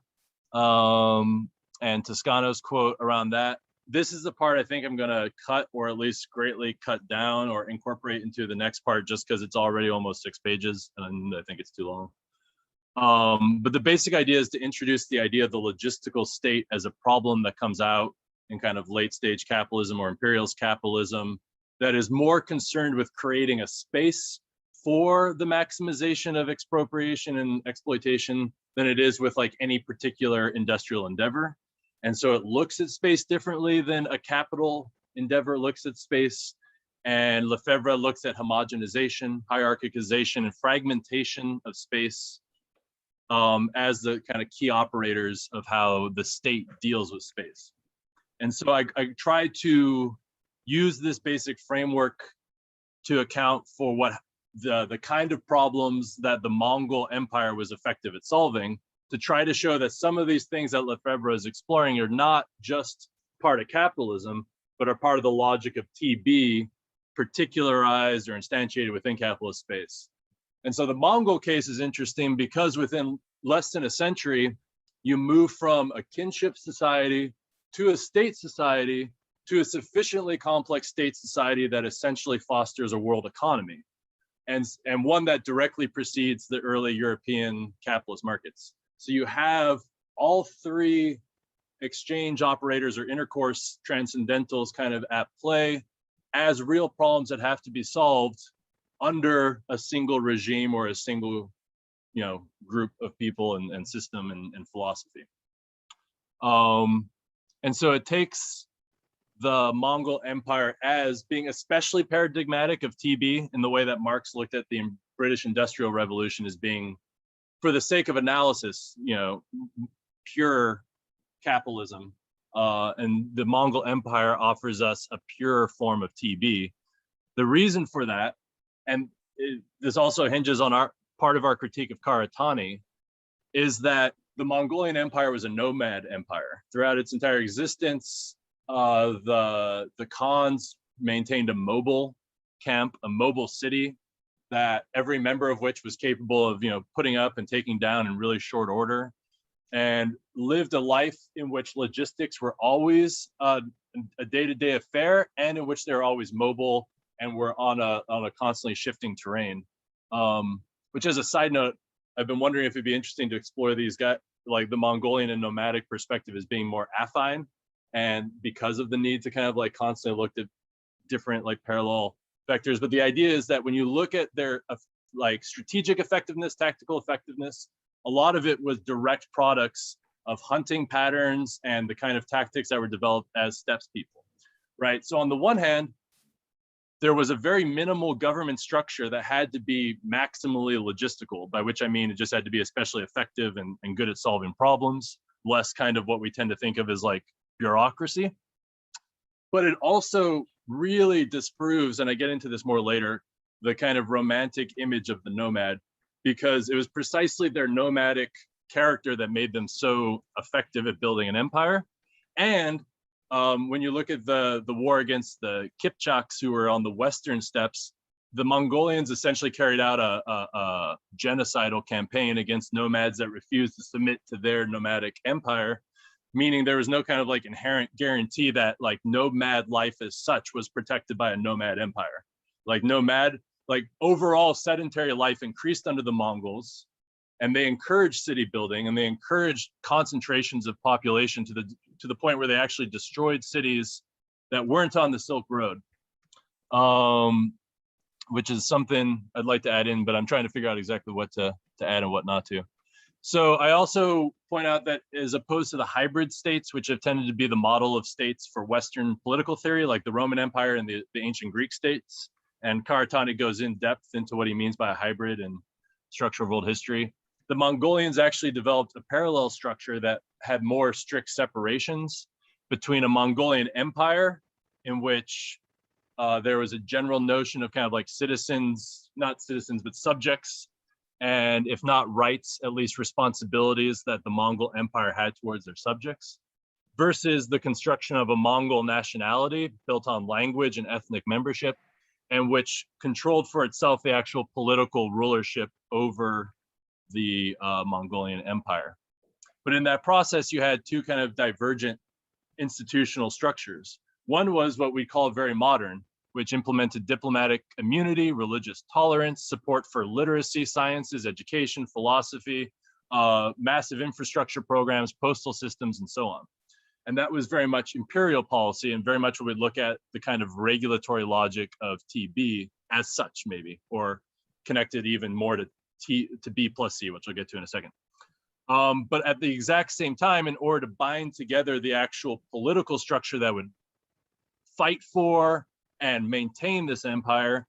G: and Toscano's quote around that. This is the part I think I'm gonna cut, or at least greatly cut down or incorporate into the next part, just because it's already almost 6 pages and I think it's too long. But the basic idea is to introduce the idea of the logistical state as a problem that comes out in kind of late stage capitalism or imperialist capitalism that is more concerned with creating a space for the maximization of expropriation and exploitation than it is with like any particular industrial endeavor. And so it looks at space differently than a capital endeavor looks at space. And Lefebvre looks at homogenization, hierarchicization, and fragmentation of space as the kind of key operators of how the state deals with space. And so I try to use this basic framework to account for what the kind of problems that the Mongol Empire was effective at solving, to try to show that some of these things that Lefebvre is exploring are not just part of capitalism, but are part of the logic of TB, particularized or instantiated within capitalist space. And so the Mongol case is interesting because within less than a century, you move from a kinship society to a state society to a sufficiently complex state society that essentially fosters a world economy, and one that directly precedes the early European capitalist markets. So you have all 3 exchange operators or intercourse transcendentals kind of at play as real problems that have to be solved under a single regime or a single, group of people and system and philosophy. And so it takes the Mongol Empire as being especially paradigmatic of TB in the way that Marx looked at the British Industrial Revolution as being, for the sake of analysis, pure capitalism. And the Mongol Empire offers us a pure form of TB. The reason for that, and this also hinges on part of our critique of Karatani, is that the Mongolian Empire was a nomad empire. Throughout its entire existence, the Khans maintained a mobile camp, a mobile city that every member of which was capable of, putting up and taking down in really short order, and lived a life in which logistics were always a day-to-day affair, and in which they were always mobile and were on a constantly shifting terrain. Which, as a side note, I've been wondering if it'd be interesting to explore these guys, like the Mongolian and nomadic perspective as being more affine, and because of the need to kind of like constantly look at different like parallel vectors. But the idea is that when you look at their like strategic effectiveness, tactical effectiveness, a lot of it was direct products of hunting patterns and the kind of tactics that were developed as steppes people, right? So on the one hand, there was a very minimal government structure that had to be maximally logistical, by which I mean it just had to be especially effective and good at solving problems, less kind of what we tend to think of as like bureaucracy. But it also really disproves, and I get into this more later, the kind of romantic image of the nomad, because it was precisely their nomadic character that made them so effective at building an empire. And when you look at the war against the Kipchaks who were on the western steppes, the Mongolians essentially carried out a genocidal campaign against nomads that refused to submit to their nomadic empire, meaning there was no kind of like inherent guarantee that like nomad life as such was protected by a nomad empire. Like overall sedentary life increased under the Mongols, and they encouraged city building, and they encouraged concentrations of population to the point where they actually destroyed cities that weren't on the Silk Road, which is something I'd like to add in, but I'm trying to figure out exactly what to add and what not to. So I also point out that as opposed to the hybrid states, which have tended to be the model of states for Western political theory, like the Roman Empire and the ancient Greek states, and Karatani goes in depth into what he means by a hybrid and structure of world history, the Mongolians actually developed a parallel structure that had more strict separations between a Mongolian empire in which there was a general notion of kind of like citizens, not citizens, but subjects, and if not rights, at least responsibilities that the Mongol Empire had towards their subjects, versus the construction of a Mongol nationality built on language and ethnic membership, and which controlled for itself the actual political rulership over the Mongolian Empire. But in that process, you had two kind of divergent institutional structures. One was what we call very modern, which implemented diplomatic immunity, religious tolerance, support for literacy, sciences, education, philosophy, massive infrastructure programs, postal systems, and so on. And that was very much imperial policy and very much what we'd look at the kind of regulatory logic of TB as such, maybe, or connected even more to B plus C, which I'll get to in a second. But at the exact same time, in order to bind together the actual political structure that would fight for and maintain this empire,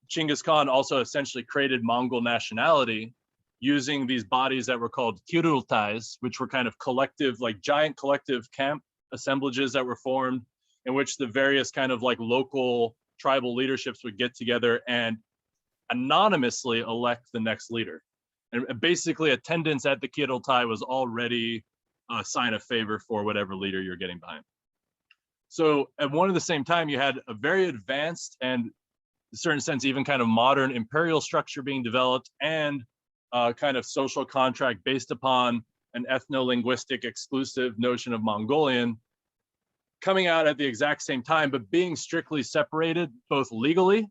G: Genghis Khan also essentially created Mongol nationality using these bodies that were called Kurultais, which were kind of collective, like giant collective camp assemblages that were formed in which the various kind of like local tribal leaderships would get together and anonymously elect the next leader. And basically attendance at the Kurultai was already a sign of favor for whatever leader you're getting behind. So at one and the same time, you had a very advanced and in a certain sense, even kind of modern imperial structure being developed and kind of social contract based upon an ethno-linguistic exclusive notion of Mongolian coming out at the exact same time, but being strictly separated both legally.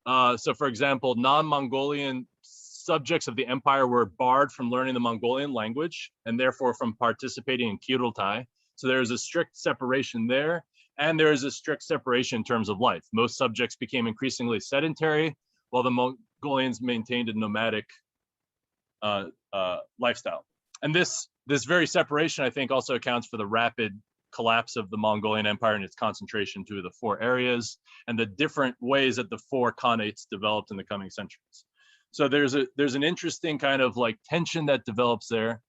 G: So for example, non-Mongolian subjects of the empire were barred from learning the Mongolian language and therefore from participating in Kurultai. So there's a strict separation there. And there is a strict separation in terms of life. Most subjects became increasingly sedentary while the Mongolians maintained a nomadic lifestyle. And this very separation, I think, also accounts for the rapid collapse of the Mongolian Empire and its concentration to the 4 areas and the different ways that the 4 khanates developed in the coming centuries. So there's an interesting kind of like tension that develops there.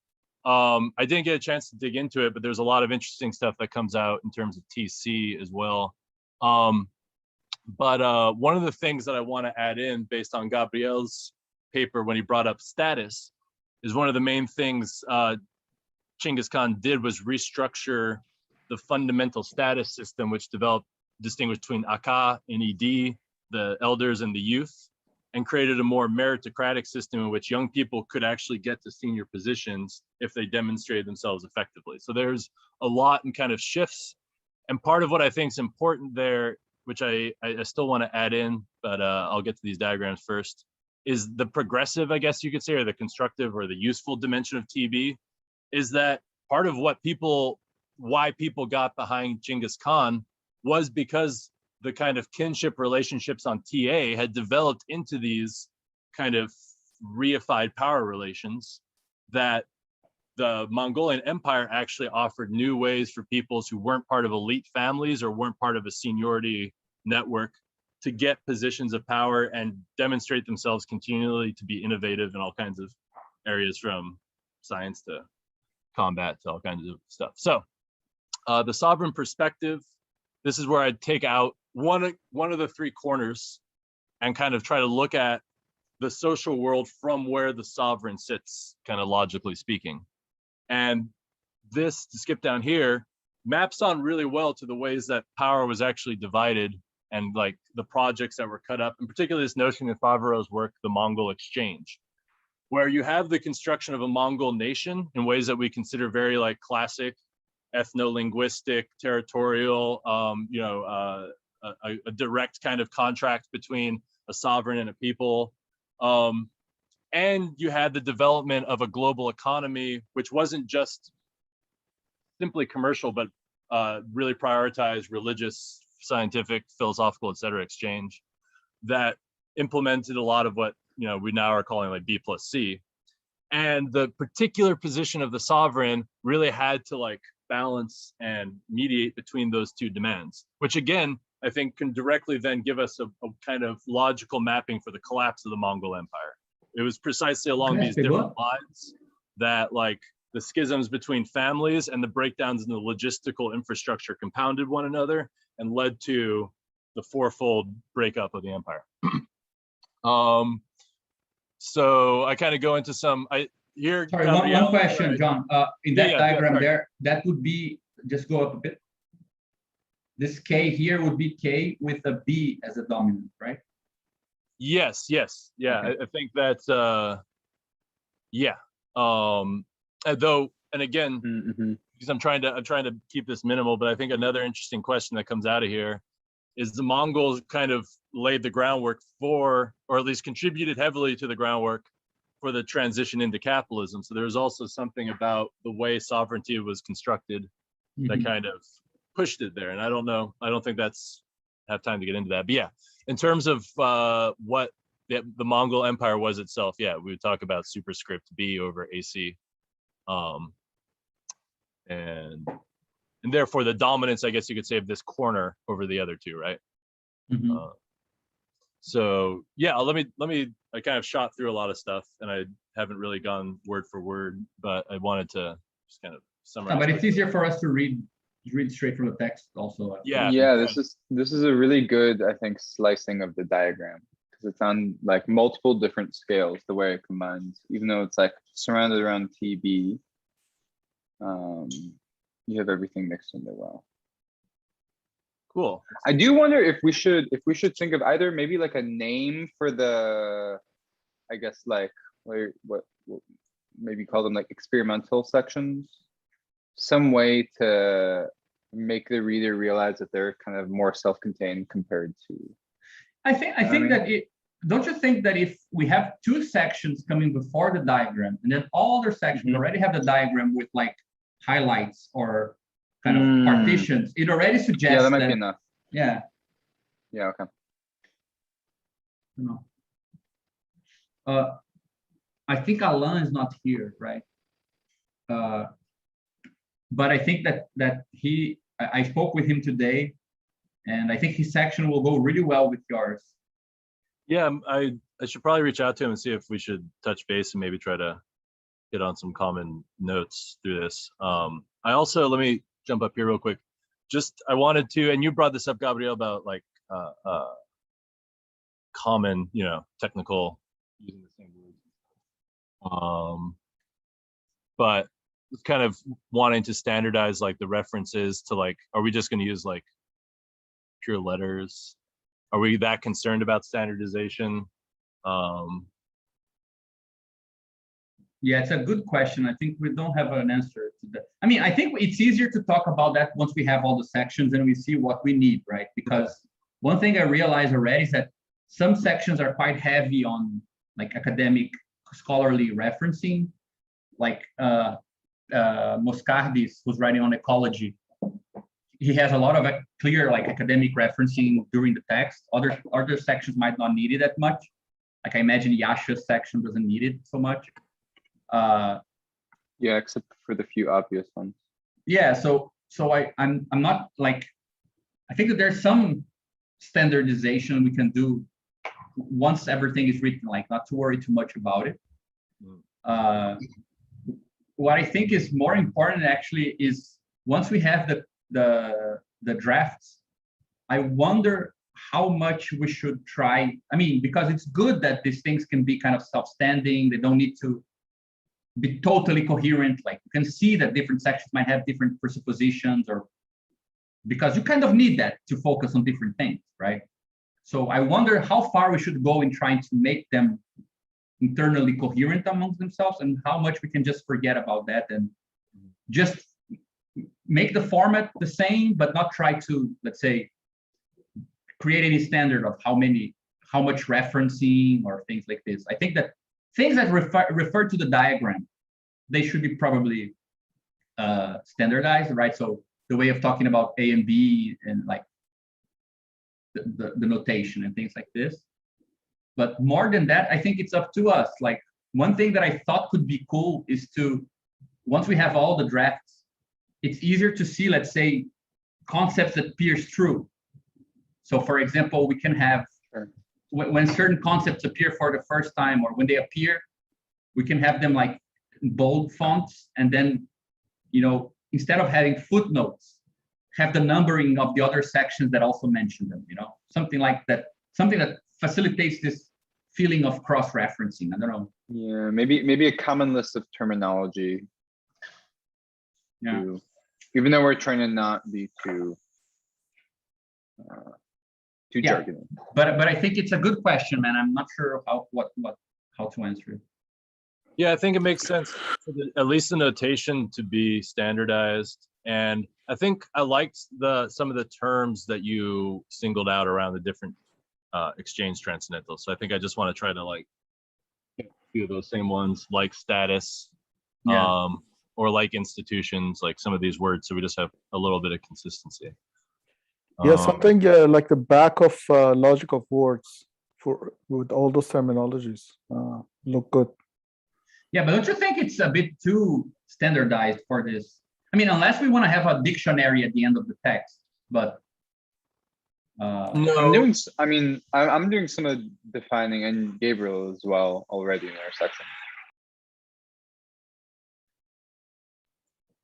G: I didn't get a chance to dig into it, but there's a lot of interesting stuff that comes out in terms of TC as well. But one of the things that I want to add in based on Gabriel's paper when he brought up status is one of the main things Genghis Khan did was restructure the fundamental status system, which distinguished between Aka and Ed, the elders and the youth, and created a more meritocratic system in which young people could actually get to senior positions if they demonstrated themselves effectively. So there's a lot in kind of shifts. And part of what I think is important there, which I still want to add in, but I'll get to these diagrams first, is the progressive, I guess you could say, or the constructive or the useful dimension of TB, is that part of why people got behind Genghis Khan was because the kind of kinship relationships on TA had developed into these kind of reified power relations that the Mongolian Empire actually offered new ways for peoples who weren't part of elite families or weren't part of a seniority network to get positions of power and demonstrate themselves continually to be innovative in all kinds of areas, from science to combat to all kinds of stuff. So the sovereign perspective, this is where I'd take out one of the 3 corners and kind of try to look at the social world from where the sovereign sits, kind of logically speaking. And this, to skip down here, maps on really well to the ways that power was actually divided and like the projects that were cut up, and particularly this notion in Favrot's work, the Mongol Exchange, where you have the construction of a Mongol nation in ways that we consider very like classic ethno-linguistic, territorial, a direct kind of contract between a sovereign and a people. And you had the development of a global economy, which wasn't just simply commercial, but really prioritized religious, scientific, philosophical, et cetera, exchange that implemented a lot of what we now are calling like B plus C. And the particular position of the sovereign really had to like balance and mediate between those 2 demands, which again, I think can directly then give us a kind of logical mapping for the collapse of the Mongol Empire. It was precisely along these different lines that like the schisms between families and the breakdowns in the logistical infrastructure compounded one another and led to the 4-fold breakup of the empire. So I kind of go into some, here.
C: Sorry, one question, John. In that diagram there, that would be, just go up a bit. This K here would be K with a B as a dominant, right?
G: Yes. Yeah, okay. I think that's, yeah. Though and again, because I'm trying to keep this minimal, but I think another interesting question that comes out of here is the Mongols kind of laid the groundwork for, or at least contributed heavily to the groundwork for the transition into capitalism. So there's also something about the way sovereignty was constructed that kind of pushed it there. And I don't know, I don't think that's have time to get into that. But yeah, in terms of what the Mongol Empire was itself, yeah, we would talk about superscript B over AC. And therefore the dominance, I guess you could say, of this corner over the other two, right? So yeah, let me I kind of shot through a lot of stuff and I haven't really gone word for word, but I wanted to just kind of summarize.
C: But it's easier for us to read straight from the text also.
G: Yeah.
E: Yeah, this is a really good, I think, slicing of the diagram, because it's on like multiple different scales, the way it combines, even though it's like surrounded around TB. You have everything mixed in there well.
G: Cool.
E: I do wonder if we should think of either maybe like a name for the, I guess, like what maybe call them like experimental sections, some way to make the reader realize that they're kind of more self-contained compared to.
C: I think that it, don't you think that if we have two sections coming before the diagram and then all other sections already have the diagram with like highlights or kind of partitions, it already suggests
E: yeah, that might be enough.
C: Yeah.
E: Yeah, okay.
C: No. I think Alan is not here, right? But I think that I spoke with him today, and I think his section will go really well with yours.
G: Yeah, I should probably reach out to him and see if we should touch base and maybe try to get on some common notes through this. I also, let me jump up here real quick. Just, I wanted to, and you brought this up, Gabriel, about like common, technical, using the same words. But kind of wanting to standardize like the references to like, are we just going to use like pure letters? Are we that concerned about standardization?
C: Yeah, it's a good question. I think we don't have an answer to that. I mean, I think it's easier to talk about that once we have all the sections and we see what we need, right? Because one thing I realized already is that some sections are quite heavy on like academic scholarly referencing, like Moscardis, who's writing on ecology. He has a lot of clear like academic referencing during the text. Other sections might not need it that much. Like I imagine Yasha's section doesn't need it so much.
E: Yeah, except for the few obvious ones.
C: Yeah, so I'm not like, I think that there's some standardization we can do once everything is written, like not to worry too much about it. What I think is more important actually is once we have the drafts, I wonder how much we should try. I mean, because it's good that these things can be kind of self-standing. They don't need to be totally coherent. Like you can see that different sections might have different presuppositions, or because you kind of need that to focus on different things, right? So I wonder how far we should go in trying to make them internally coherent amongst themselves, and how much we can just forget about that and just make the format the same, but not try to, let's say, create any standard of how much referencing or things like this. I think that things that refer to the diagram, they should be probably standardized, right? So the way of talking about A and B and like the notation and things like this. But more than that, I think it's up to us. Like one thing that I thought could be cool is to, once we have all the drafts, it's easier to see, let's say, concepts that pierce through. So for example, we can have, when certain concepts appear for the first time, or when they appear, we can have them like in bold fonts, and then, instead of having footnotes, have the numbering of the other sections that also mention them, something like that, something that facilitates this feeling of cross-referencing. I don't know.
E: Yeah, maybe a common list of terminology.
C: Yeah.
E: Even though we're trying to not be too jargony.
C: But I think it's a good question, man. I'm not sure how to answer it.
G: Yeah, I think it makes sense for at least the notation to be standardized. And I think I liked some of the terms that you singled out around the different exchange transcendentals. So I think I just want to try to like a few of those same ones, like status,
C: Yeah.
G: or like institutions, like some of these words. So we just have a little bit of consistency.
H: Yeah, something like the back of logic of words with all those terminologies look good.
C: Yeah, but don't you think it's a bit too standardized for this? I mean, unless we want to have a dictionary at the end of the text, but
G: No,
E: I'm doing some of defining, and Gabriel as well already in our section.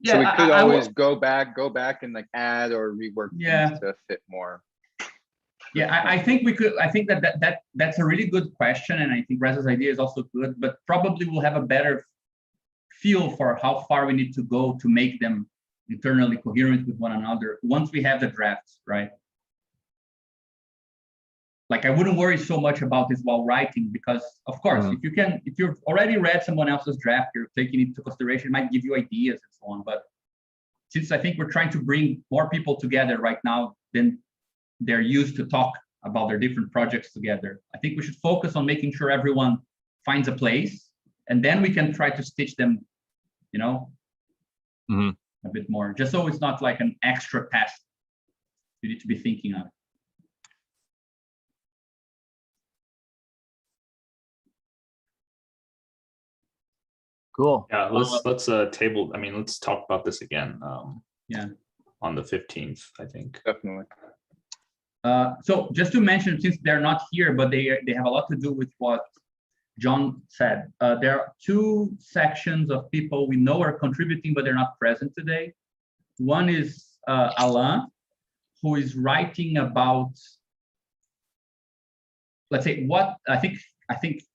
C: yeah,
E: So we could
C: I
E: always
C: would-
E: go back and like add or rework
C: Yeah.
E: things to fit more.
C: Yeah, I think we could. I think that's a really good question, and I think Reza's idea is also good. But probably we'll have a better feel for how far we need to go to make them internally coherent with one another once we have the drafts, right? Like I wouldn't worry so much about this while writing, because of course, if you've already read someone else's draft, you're taking it into consideration, it might give you ideas and so on. But since I think we're trying to bring more people together right now than they're used to talk about their different projects together, I think we should focus on making sure everyone finds a place, and then we can try to stitch them, you know, a bit more, just so it's not like an extra task you need to be thinking of.
G: cool.
A: Yeah, let's table. I mean, let's talk about this again.
C: Yeah.
A: On the 15th, I think.
E: Definitely.
C: So just to mention, since they're not here, but they have a lot to do with what John said. There are two sections of people we know are contributing, but they're not present today. One is Alain, who is writing about, let's say, what I think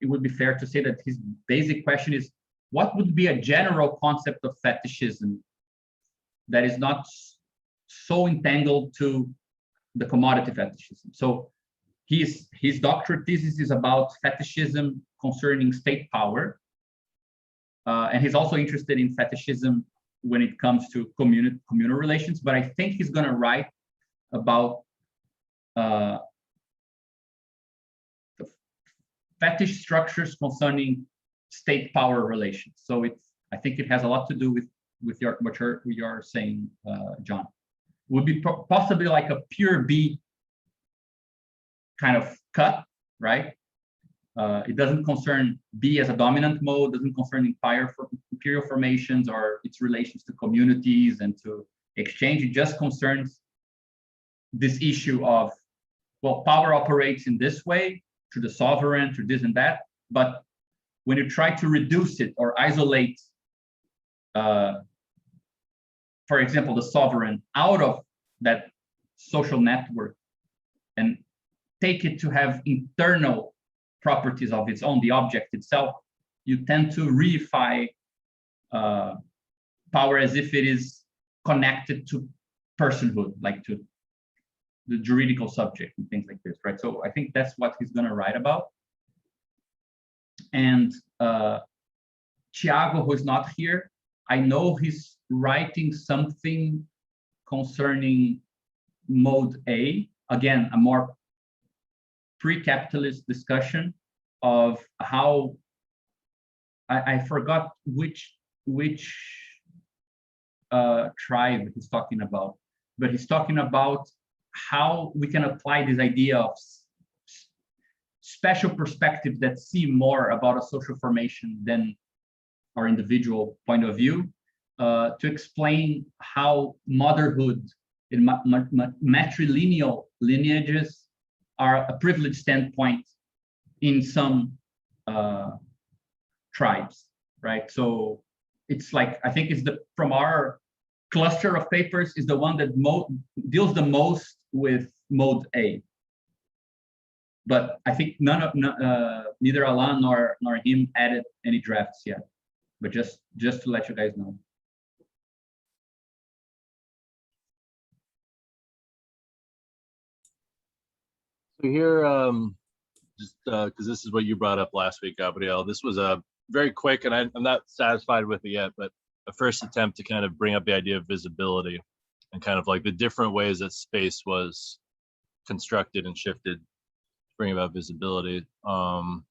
C: it would be fair to say that his basic question is, what would be a general concept of fetishism that is not so entangled to the commodity fetishism? So his doctorate thesis is about fetishism concerning state power. And he's also interested in fetishism when it comes to communal relations, but I think he's going to write about the fetish structures concerning state power relations. So I think it has a lot to do with what you're saying, John. Would be possibly like a pure B kind of cut, right? It doesn't concern B as a dominant mode, doesn't concern imperial formations or its relations to communities and to exchange. It just concerns this issue of, well, power operates in this way, through the sovereign, through this and that. But when you try to reduce it or isolate, for example, the sovereign out of that social network and take it to have internal properties of its own, the object itself, you tend to reify power as if it is connected to personhood, like to the juridical subject and things like this, right? So I think that's what he's going to write about. And Thiago, who is not here, I know he's writing something concerning mode A, again, a more pre-capitalist discussion of how, I forgot which tribe he's talking about, but he's talking about how we can apply this idea of special perspectives that see more about a social formation than our individual point of view, to explain how motherhood in matrilineal lineages are a privileged standpoint in some tribes, right? So it's like, I think it's from our cluster of papers is the one that deals the most with mode A. But I think neither Alain nor him added any drafts yet. But just to let you guys know.
G: So here, just because this is what you brought up last week, Gabriel, this was a very quick, and I'm not satisfied with it yet, but a first attempt to kind of bring up the idea of visibility and kind of like the different ways that space was constructed and shifted, bring about visibility. And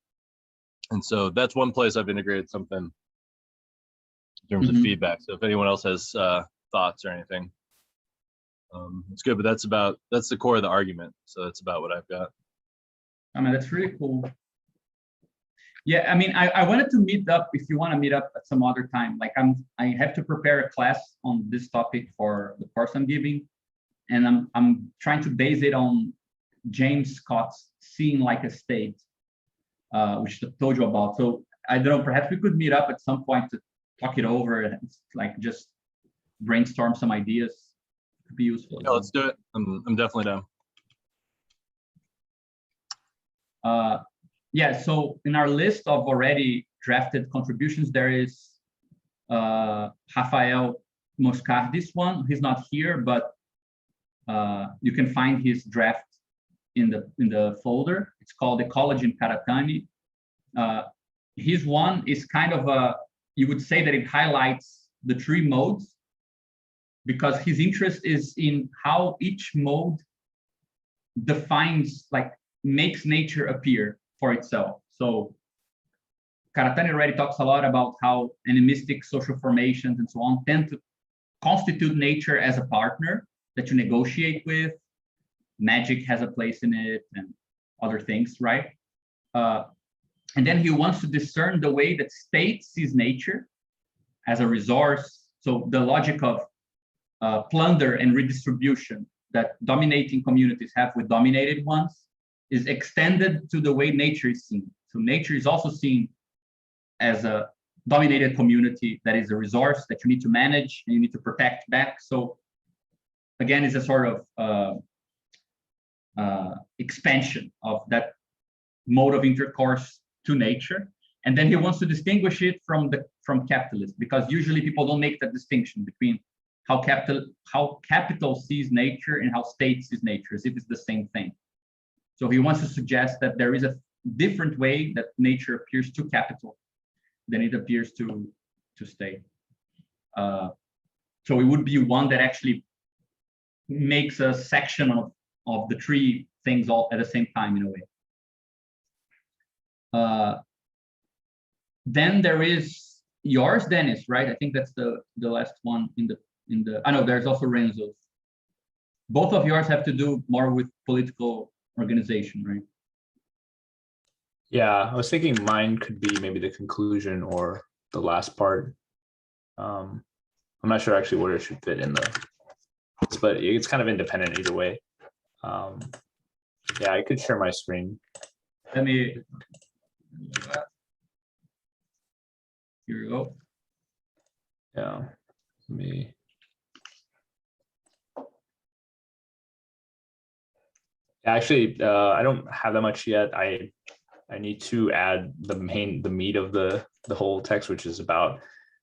G: so that's one place I've integrated something in terms of feedback. So if anyone else has thoughts or anything, it's good, but that's the core of the argument. So that's about what I've got.
C: I mean, that's really cool. Yeah, I mean, I wanted to meet up, if you want to meet up at some other time. Like I have to prepare a class on this topic for the course I'm giving. And I'm trying to base it on James Scott's Seeing Like a State, which I told you about. So I don't know, perhaps we could meet up at some point to talk it over and like just brainstorm some ideas. Could be useful.
G: Yeah, let's do it. I'm definitely down.
C: Yeah, so in our list of already drafted contributions, there is Rafael Moscardi's one. He's not here, but you can find his draft in the folder. It's called Ecology in Karatani. His one is kind of you would say that it highlights the three modes, because his interest is in how each mode defines, like makes nature appear for itself. So Karatani already talks a lot about how animistic social formations and so on tend to constitute nature as a partner that you negotiate with. Magic has a place in it and other things, right? And then he wants to discern the way that state sees nature as a resource. So the logic of plunder and redistribution that dominating communities have with dominated ones is extended to the way nature is seen. So nature is also seen as a dominated community that is a resource that you need to manage and you need to protect back. So again, it's a sort of expansion of that mode of intercourse to nature. And then he wants to distinguish it from capitalism, because usually people don't make that distinction between how capital sees nature and how state sees nature, as if it's the same thing. So he wants to suggest that there is a different way that nature appears to capital than it appears to state. So it would be one that actually makes a section of the three things all at the same time, in a way. Then there is yours, Dennis, right? I think that's the last one in the. I know there's also Renzo's. Both of yours have to do more with political organization, right?
A: Yeah, I was thinking mine could be maybe the conclusion or the last part. I'm not sure actually where it should fit in but it's kind of independent either way. Yeah, I could share my screen.
C: Let me. Here we go.
A: Yeah, let me. Actually, I don't have that much yet. I need to add the meat of the whole text, which is about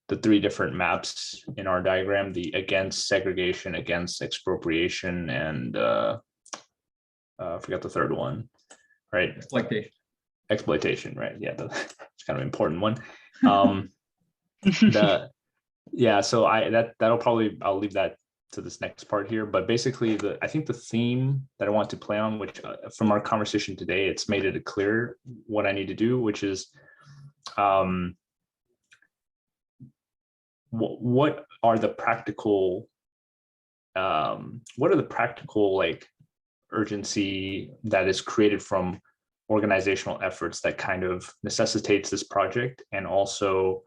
A: the three different maps in our diagram: the against segregation, against expropriation, and I forgot the third one, right? Exploitation, right? Yeah, it's kind of an important one. Yeah, so I'll leave that to this next part here, but basically I think the theme that I want to play on, which from our conversation today, it's made it clear what I need to do, which is what are the practical like urgency that is created from organizational efforts that kind of necessitates this project and also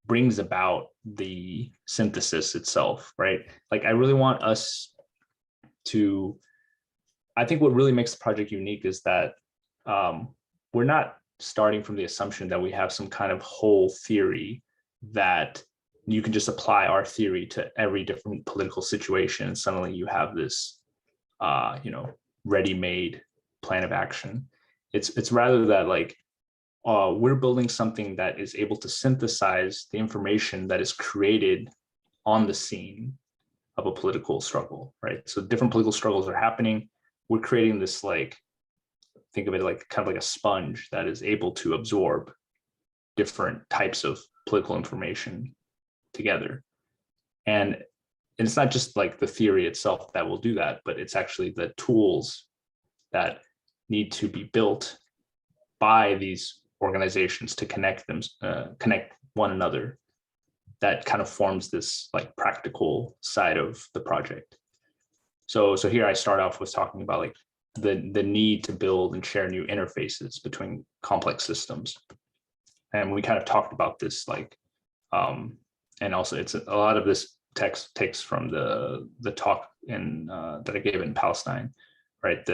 A: brings about the synthesis itself, right? Like I really want us to, I think what really makes the project unique is that we're not starting from the assumption that we have some kind of whole theory that you can just apply our theory to every different political situation and suddenly you have this ready-made plan of action. It's rather that like we're building something that is able to synthesize the information that is created on the scene of a political struggle, right? So different political struggles are happening. We're creating this, like, think of it like kind of like a sponge that is able to absorb different types of political information together. And it's not just like the theory itself that will do that, but it's actually the tools that need to be built by these organizations to connect them, connect one another. That kind of forms this like practical side of the project. So here I start off with talking about like the need to build and share new interfaces between complex systems. And we kind of talked about this, like, and also it's a lot of this text takes from the talk in that I gave in Palestine, right?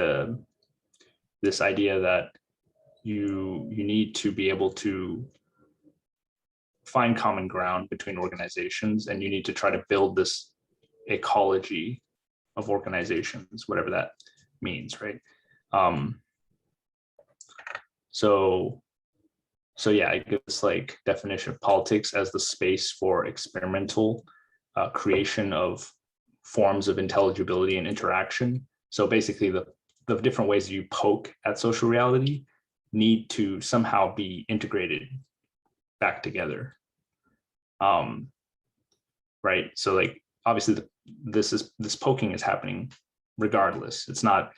A: This idea that you need to be able to find common ground between organizations, and you need to try to build this ecology of organizations, whatever that means, right? So yeah, I give this like definition of politics as the space for experimental creation of forms of intelligibility and interaction. So basically the different ways you poke at social reality need to somehow be integrated back together. Right, so like obviously this poking is happening regardless. It's not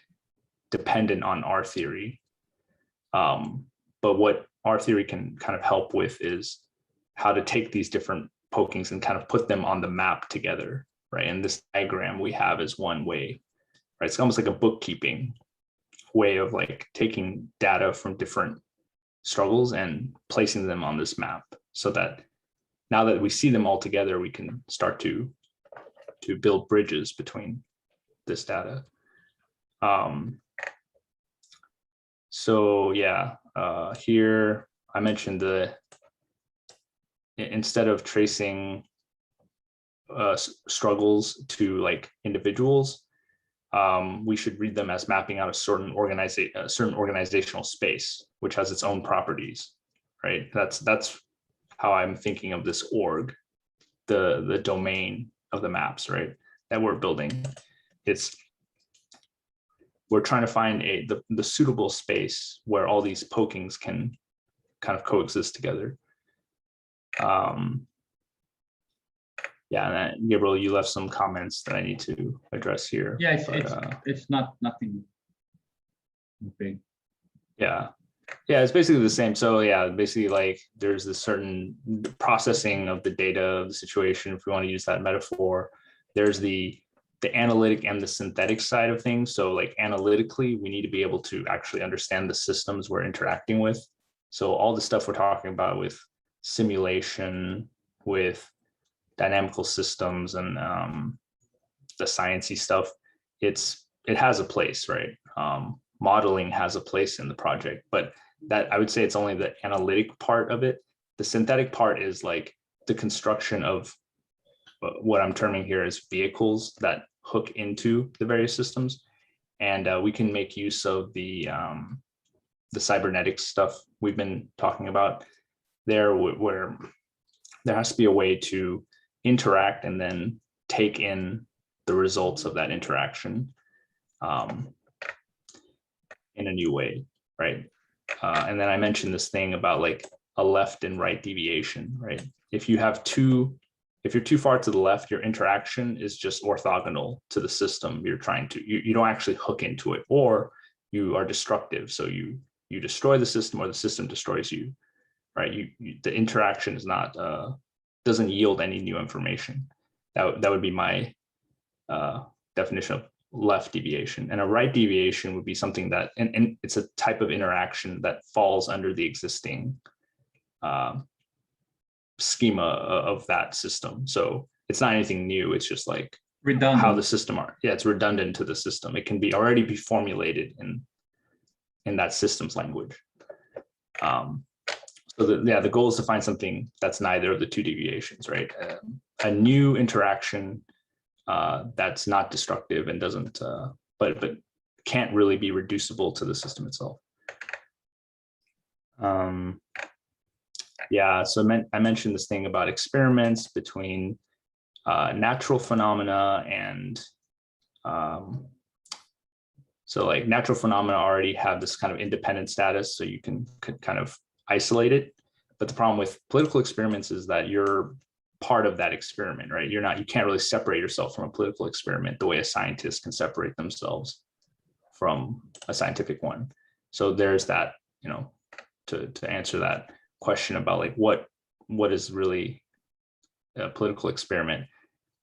A: dependent on our theory, but what our theory can kind of help with is how to take these different pokings and kind of put them on the map together, right? And this diagram we have is one way, right? It's almost like a bookkeeping way of like taking data from different struggles and placing them on this map, so that now that we see them all together, we can start to build bridges between this data. So yeah, here I mentioned instead of tracing struggles to like individuals, we should read them as mapping out a certain organizational space, which has its own properties, right? That's how I'm thinking of this org, the domain of the maps, right, that we're building. We're trying to find the suitable space where all these pokings can kind of coexist together. Yeah, and Gabriel, you left some comments that I need to address here.
C: Yeah, it's not nothing big.
A: Yeah, it's basically the same. So yeah, basically like there's this certain processing of the data of the situation, if we want to use that metaphor. There's the analytic and the synthetic side of things. So like analytically, we need to be able to actually understand the systems we're interacting with. So all the stuff we're talking about with simulation, with dynamical systems, and the sciencey stuff, it has a place, right? Modeling has a place in the project, but that I would say it's only the analytic part of it. The synthetic part is like the construction of what I'm terming here as vehicles that hook into the various systems, and we can make use of the cybernetics stuff we've been talking about there, where there has to be a way to interact and then take in the results of that interaction in a new way, right? And then I mentioned this thing about like a left and right deviation, right? If you're too far to the left, your interaction is just orthogonal to the system you're trying to, you don't actually hook into it, or you are destructive. So you destroy the system, or the system destroys you, right? The interaction is not, doesn't yield any new information. That would be my definition of left deviation. And a right deviation would be something that, and it's a type of interaction that falls under the existing schema of that system. So it's not anything new. It's just like
C: Redundant.
A: How the system it's redundant to the system. It can already be formulated in that system's language. So the goal is to find something that's neither of the two deviations, right? A new interaction that's not destructive and doesn't, but can't really be reducible to the system itself. Yeah, so I mentioned this thing about experiments between natural phenomena and so like natural phenomena already have this kind of independent status, so you can kind of isolate it, but the problem with political experiments is that you're part of that experiment, right? You can't really separate yourself from a political experiment the way a scientist can separate themselves from a scientific one. So there's that, to answer that question about like what is really a political experiment.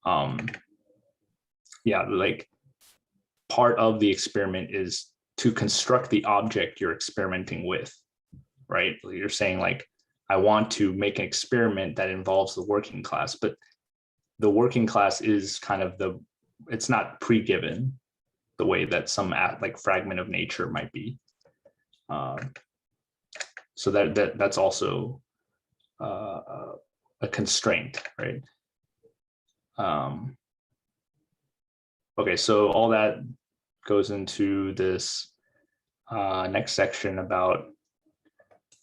A: Yeah, like part of the experiment is to construct the object you're experimenting with, right? You're saying like, I want to make an experiment that involves the working class, but the working class is kind of it's not pre-given the way that some like fragment of nature might be. So that's also a constraint, right? Okay, so all that goes into this next section about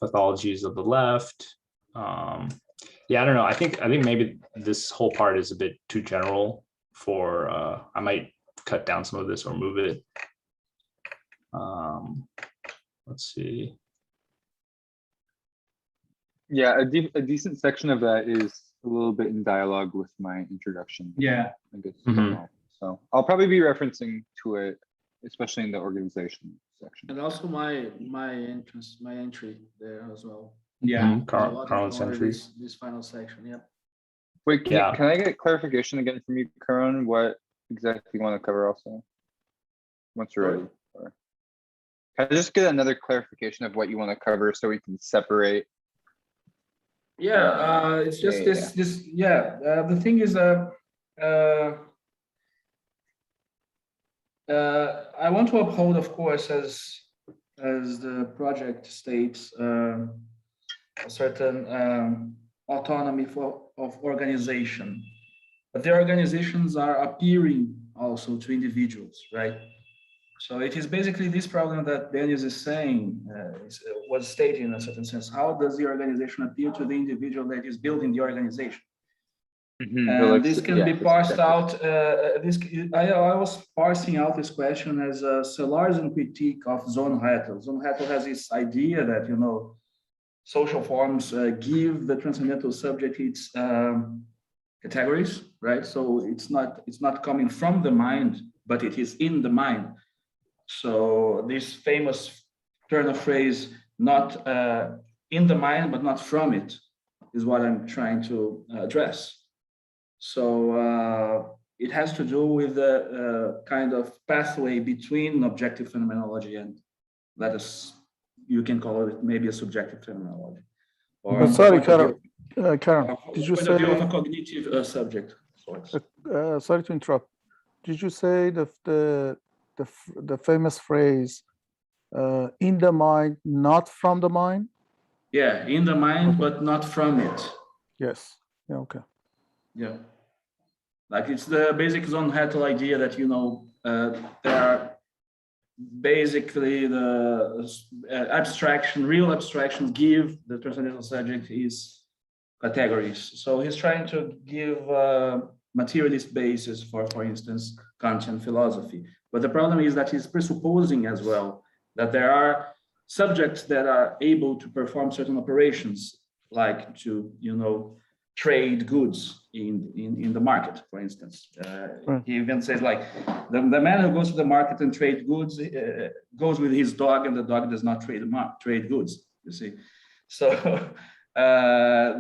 A: pathologies of the left. Yeah, I don't know. I think maybe this whole part is a bit too general for. I might cut down some of this or move it. Let's see.
E: Yeah, a decent section of that is a little bit in dialogue with my introduction.
C: Yeah.
E: I guess.
A: Mhm.
E: So I'll probably be referencing to it, especially in the organization section.
F: And also my entry there as well.
C: Yeah.
A: Mhm, Carlin's entry.
F: This final section, yeah.
E: Wait,
A: Yeah.
E: can I get clarification again from you, Karan, what exactly you want to cover also? Once you're ready. Or can I just get another clarification of what you want to cover so we can separate?
F: Yeah, it's just the thing is, I want to uphold, of course, as the project states, a certain autonomy of organization, but their organizations are appearing also to individuals, right? So it is basically this problem that Dennis is saying, was stated in a certain sense. How does the organization appeal to the individual that is building the organization? And this can be parsed out. I was parsing out this question as a Salesian critique of Zonrettel. Zonrettel has this idea that, social forms give the transcendental subject its categories, right? So it's not coming from the mind, but it is in the mind. So this famous turn of phrase, not in the mind, but not from it, is what I'm trying to address. So it has to do with the kind of pathway between objective phenomenology and, you can call it maybe a subjective phenomenology. Or
H: sorry, Karen, did you say
F: of a cognitive subject?
H: sorry to interrupt. Did you say the famous phrase, in the mind, not from the mind?
F: Yeah, in the mind, but not from it.
H: Yes. Yeah. Okay.
F: Yeah, like it's the basic Zonrettel idea that there are basically the real abstractions give the transcendental subject is categories. So he's trying to give materialist basis for instance, Kantian philosophy. But the problem is that he's presupposing as well that there are subjects that are able to perform certain operations, like to, trade goods in the market, for instance. He even says like, the man who goes to the market and trade goods goes with his dog, and the dog does not trade goods, you see. So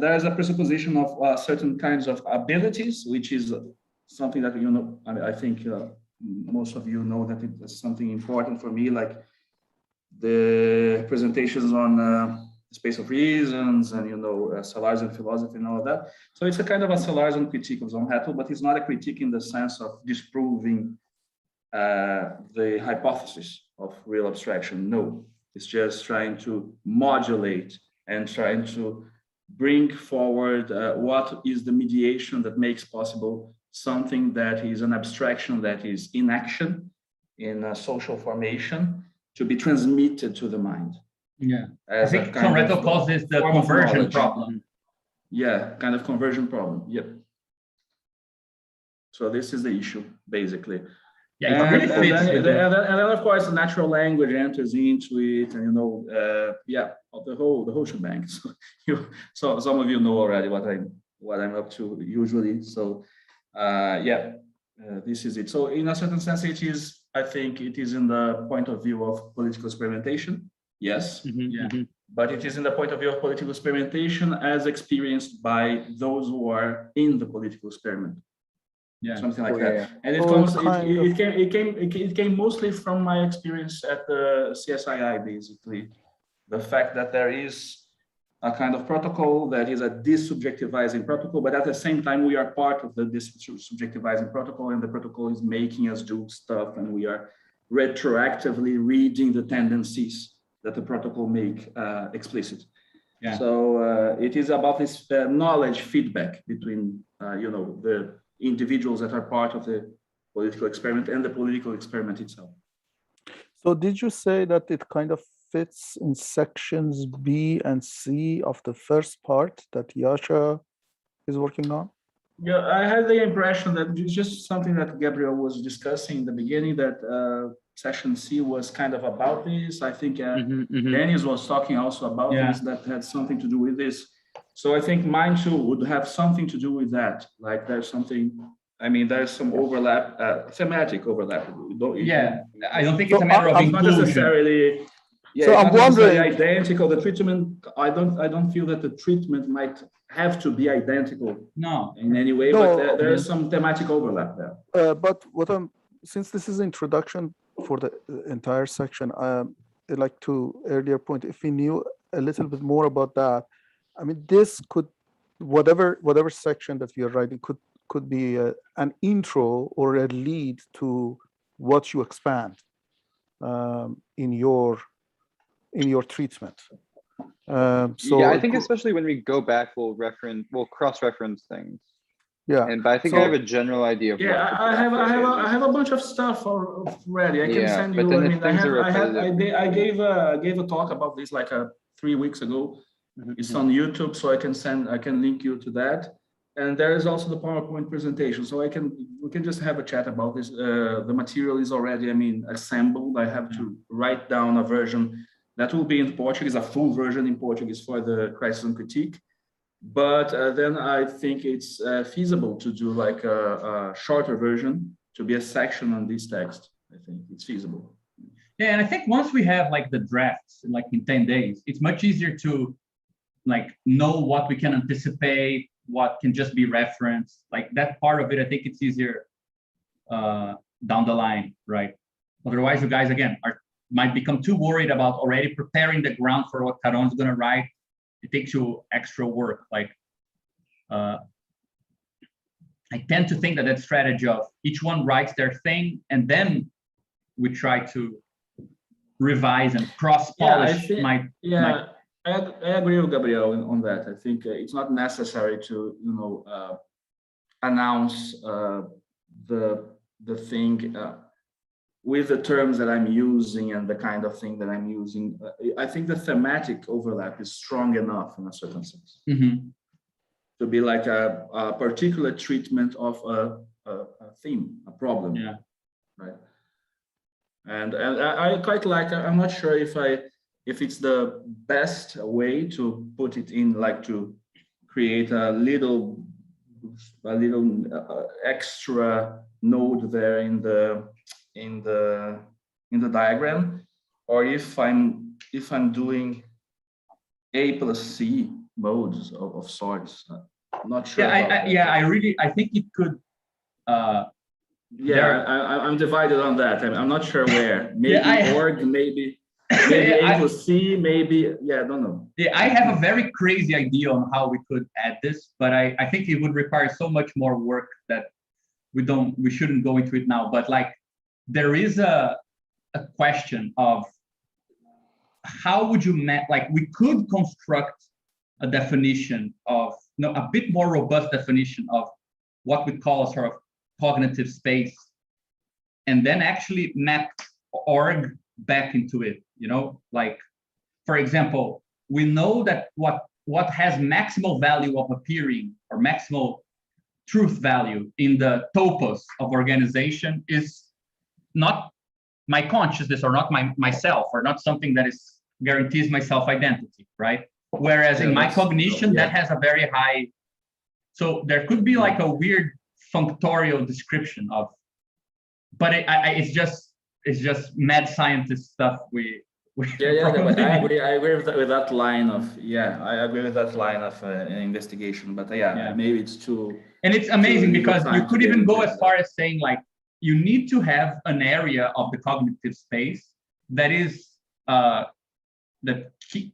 F: there's a presupposition of certain kinds of abilities, which is something that, I think most of you know that it's something important for me, like the presentations on space of reasons and, Salesian philosophy and all of that. So it's a kind of a Salesian critique of Zonrettel, but it's not a critique in the sense of disproving the hypothesis of real abstraction. No, it's just trying to modulate and trying to bring forward what is the mediation that makes possible something that is an abstraction that is in action, in social formation, to be transmitted to the mind.
C: Yeah, I think Zonrettel calls this the conversion problem.
F: Yeah, kind of conversion problem. Yep. So this is the issue, basically.
C: Yeah,
F: and then of course the natural language enters into it, and the whole shebang. So some of you know already what I'm up to usually. So this is it. So in a certain sense, I think it is in the point of view of political experimentation. Yes. But it is in the point of view of political experimentation as experienced by those who are in the political experiment. Something like that.
E: Yeah.
F: And it came mostly from my experience at the CSII, basically. The fact that there is a kind of protocol that is a desubjectivizing protocol, but at the same time, we are part of the desubjectivizing protocol, and the protocol is making us do stuff, and we are retroactively reading the tendencies that the protocol make explicit. So it is about this knowledge feedback between the individuals that are part of the political experiment and the political experiment itself.
H: So did you say that it kind of fits in sections B and C of the first part that Yasha is working on?
F: Yeah, I had the impression that it's just something that Gabriel was discussing in the beginning, that section C was kind of about this. I think Dennis was talking also about this, that had something to do with this. So I think mine too would have something to do with that. Like there's something, I mean, there's some overlap, thematic overlap.
C: I don't think it's a matter of
F: not necessarily.
H: So I'm wondering,
F: identical. The treatment, I don't feel that the treatment might have to be identical.
C: No,
F: in any way, but there is some thematic overlap there.
H: But since this is introduction for the entire section, I'd like to earlier point, if we knew a little bit more about that, I mean, this could, whatever section that we are writing could be an intro or a lead to what you expand in your treatment.
E: I think especially when we go back, we'll cross-reference things.
H: Yeah.
E: But I think I have a general idea of
F: I have a bunch of stuff already. I can send you. I gave a talk about this like 3 weeks ago. It's on YouTube, so I can link you to that. And there is also the PowerPoint presentation, so we can just have a chat about this. The material is already, assembled. I have to write down a version that will be in Portuguese, a full version in Portuguese for the Crisis and Critique. But then I think it's feasible to do like a shorter version, to be a section on this text. I think it's feasible.
C: Yeah, and I think once we have like the drafts, like in 10 days, it's much easier to like know what we can anticipate, what can just be referenced. Like that part of it, I think it's easier down the line, right? Otherwise, you guys, again, might become too worried about already preparing the ground for what Caron's going to write. It takes you extra work. Like, I tend to think that strategy of each one writes their thing, and then we try to revise and cross-polish.
F: I agree with Gabriel on that. I think it's not necessary to, announce the thing with the terms that I'm using and the kind of thing that I'm using. I think the thematic overlap is strong enough in a certain sense to be like a particular treatment of a theme, a problem. Right. And I quite like. I'm not sure if it's the best way to put it in, like to create a little extra node there in the diagram, or if I'm doing A plus C modes of sorts. I'm not sure.
C: I think it could.
F: I'm divided on that. I'm not sure where. Maybe org, maybe A plus C, maybe. I don't know.
C: I have a very crazy idea on how we could add this, but I think it would require so much more work that we shouldn't go into it now. But like, there is a question of how would you we could construct a definition of a bit more robust definition of what we call a sort of cognitive space, and then actually map org back into it. Like, for example, we know that what has maximal value of appearing or maximal truth value in the topos of organization is not my consciousness or not myself or not something that is guarantees my self-identity, right? Whereas in my cognition, that has a very high, so there could be like a weird functorial description of, but it's just mad scientist stuff. But
F: I agree with that line of, I agree with that line of investigation, but maybe it's too.
C: And it's amazing because you could even go as far as saying like, you need to have an area of the cognitive space that is, that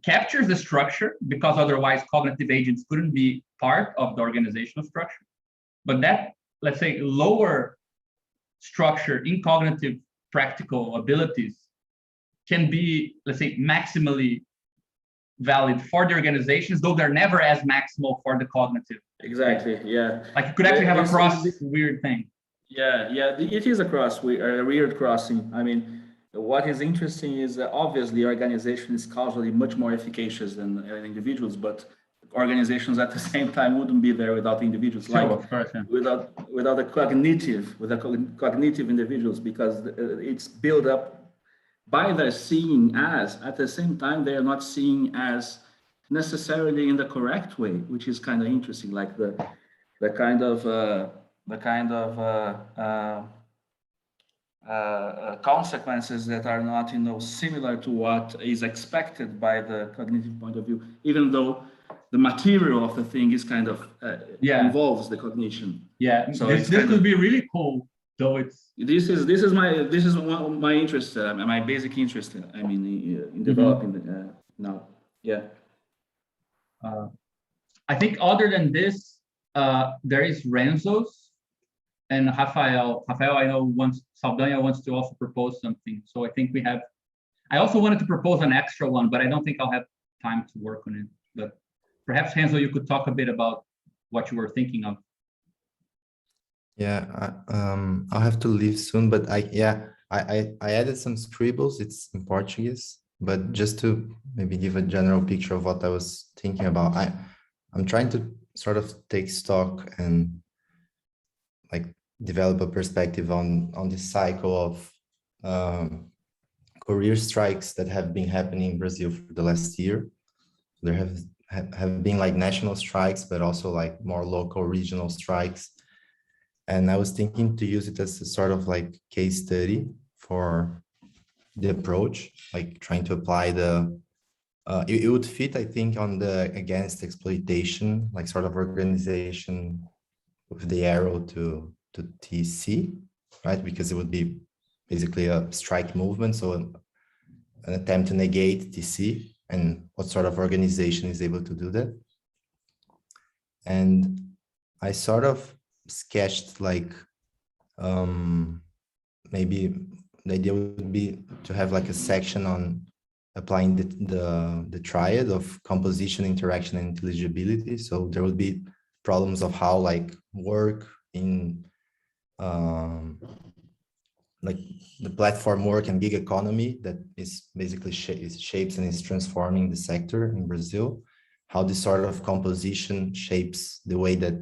C: captures the structure, because otherwise cognitive agents couldn't be part of the organizational structure. But that, let's say, lower structure in cognitive practical abilities can be, let's say, maximally valid for the organizations, though they're never as maximal for the cognitive.
F: Exactly, yeah.
C: Like you could actually have a cross weird thing.
F: Yeah, it is a weird crossing. I mean, what is interesting is that obviously organization is causally much more efficacious than individuals, but organizations at the same time wouldn't be there without individuals,
C: sure, of course, yeah.
F: without the cognitive individuals, because it's built up by their seeing as, at the same time they are not seeing as necessarily in the correct way, which is kind of interesting, like the kind of consequences that are not, similar to what is expected by the cognitive point of view, even though the material of the thing is kind of involves the cognition.
C: Yeah, so this could be really cool. Though
F: this is my interest, my basic interest. I mean, in developing now. Yeah.
C: I think other than this, there is Renzo's. And Rafael, I know Saldanha wants to also propose something. So I think we have, I also wanted to propose an extra one, but I don't think I'll have time to work on it. But perhaps Renzo, you could talk a bit about what you were thinking of.
I: Yeah, I'll have to leave soon, but I added some scribbles. It's in Portuguese, but just to maybe give a general picture of what I was thinking about, I'm trying to sort of take stock and like develop a perspective on this cycle of career strikes that have been happening in Brazil for the last year. There have been like national strikes, but also like more local regional strikes. And I was thinking to use it as a sort of like case study for the approach, like trying to apply it would fit, I think, on the against exploitation, like sort of organization with the arrow to TC, right? Because it would be basically a strike movement. So an attempt to negate TC, and what sort of organization is able to do that. And I sort of sketched like maybe the idea would be to have like a section on applying the triad of composition, interaction, and intelligibility. So there would be problems of how like work in like the platform work and gig economy that is basically shapes and is transforming the sector in Brazil, how this sort of composition shapes the way that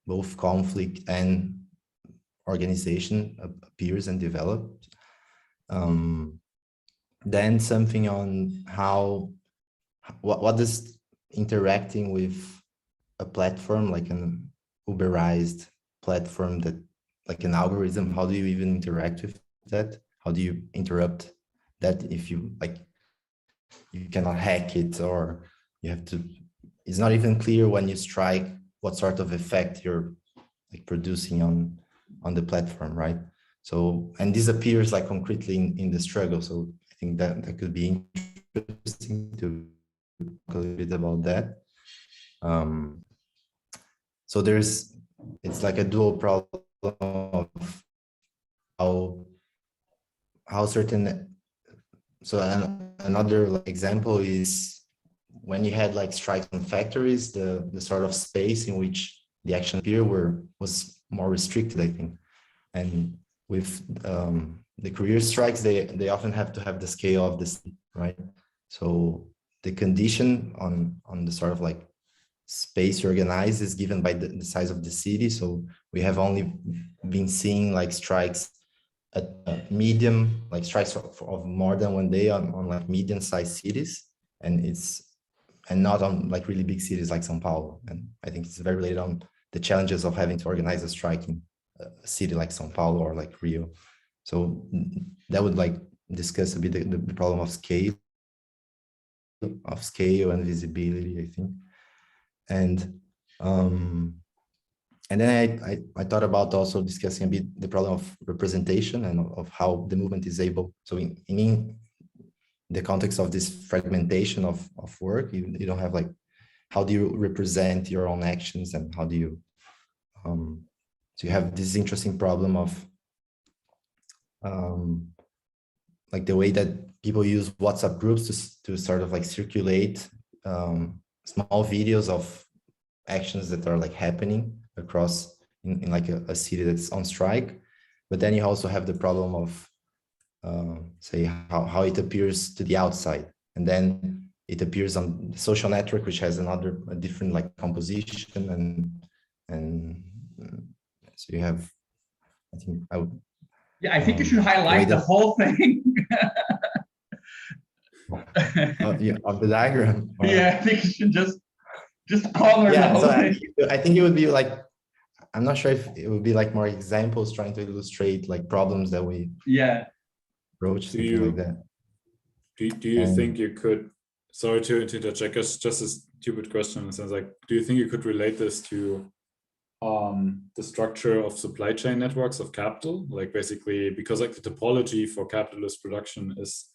I: both conflict and organization appears and develops. Then something on how, what does interacting with a platform, like an Uberized platform that like an algorithm, how do you even interact with that? How do you interrupt that if you like, you cannot hack it, or you have to, it's not even clear when you strike what sort of effect you're like producing on the platform, right? So, and this appears like concretely in the struggle. So I think that could be interesting to talk a little bit about that. So it's like a dual problem of how certain, so another example is when you had like strikes on factories, the sort of space in which the action appeared was more restricted, I think. And with the career strikes, they often have to have the scale of this, right? So the condition on the sort of like space you organize is given by the size of the city. So we have only been seeing like strikes a medium, like strikes of more than 1 day on like medium-sized cities, and not on like really big cities like São Paulo. And I think it's very related on the challenges of having to organize a strike in a city like São Paulo or like Rio. So that would like discuss a bit the problem of scale and visibility, I think. And then I thought about also discussing a bit the problem of representation and of how the movement is able. So in the context of this fragmentation of work, you don't have like, how do you represent your own actions, and how do you, so you have this interesting problem of like the way that people use WhatsApp groups to sort of like circulate small videos of actions that are like happening across in like a city that's on strike. But then you also have the problem of say how it appears to the outside, and then it appears on the social network, which has a different like composition, and so you have, I think I would.
C: Yeah, I think you should highlight the whole thing.
I: Yeah, of the diagram.
C: Yeah, I think you should just color the whole thing.
I: I think it would be like, I'm not sure if it would be like more examples trying to illustrate like problems that we approach, something like that.
B: Do you think you could, sorry to interject, just a stupid question in the sense, like, do you think you could relate this to the structure of supply chain networks of capital? Like basically, because like the topology for capitalist production is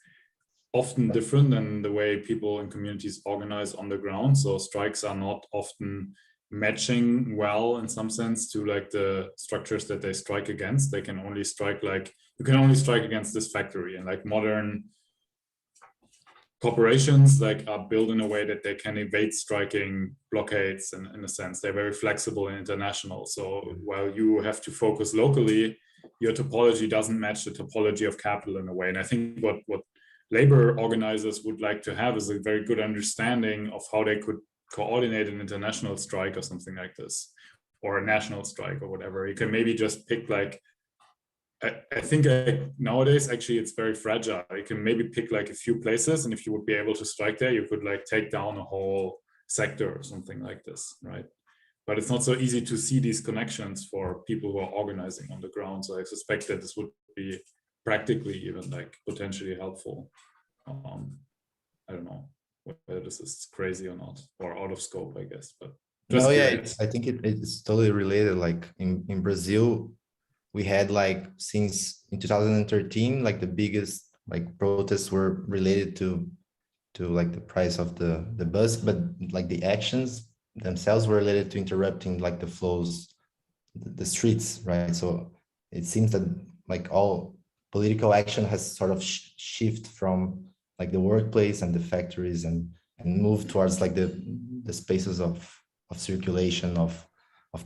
B: often different than the way people in communities organize on the ground. So strikes are not often matching well in some sense to like the structures that they strike against. They can only strike, like, you can only strike against this factory, and like modern corporations like are built in a way that they can evade striking blockades, and in a sense they're very flexible and international. So while you have to focus locally, your topology doesn't match the topology of capital in a way. And I think what labor organizers would like to have is a very good understanding of how they could coordinate an international strike or something like this, or a national strike or whatever. You can maybe just pick like, I think nowadays actually it's very fragile. You can maybe pick like a few places, and if you would be able to strike there, you could like take down a whole sector or something like this, right? But it's not so easy to see these connections for people who are organizing on the ground. So I suspect that this would be practically even like potentially helpful. I don't know whether this is crazy or not, or out of scope, I guess. But just
I: I think it's totally related. Like in Brazil, we had like since in 2013, like the biggest like protests were related to like the price of the bus, but like the actions themselves were related to interrupting like the flows, the streets, right? So it seems that like all political action has sort of shift from like the workplace and the factories and move towards like the spaces of circulation of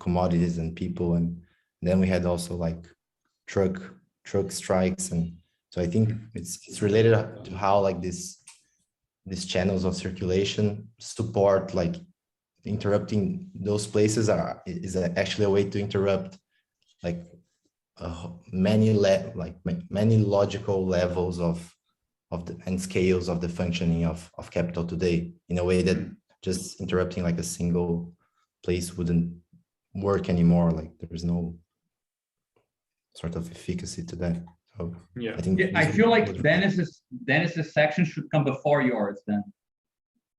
I: commodities and people. And then we had also like truck strikes. And so I think it's related to how like these channels of circulation support like interrupting those places is actually a way to interrupt like many logical levels of and scales of the functioning of capital today, in a way that just interrupting like a single place wouldn't work anymore. Like there's no sort of efficacy to that. So
B: yeah,
I: I think
C: I feel like Dennis's section should come before yours. Then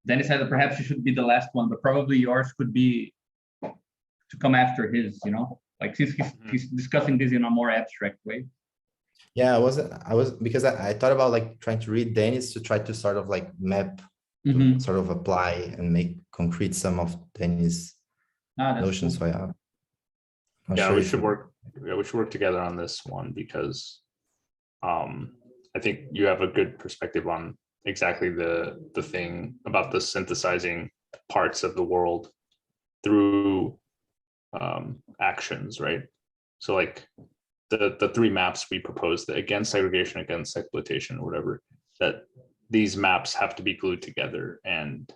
C: Dennis said that perhaps you should be the last one, but probably yours could be to come after his. You know, like since he's discussing this in a more abstract way.
I: Yeah, I was because I thought about like trying to read Dennis to try to sort of like map, to sort of apply and make concrete some of Dennis' notions. Cool. So
A: yeah, we should work. Yeah, we should work together on this one, because I think you have a good perspective on exactly the thing about the synthesizing parts of the world through actions, right? So like the three maps we proposed, against segregation, against exploitation, or whatever, that these maps have to be glued together. And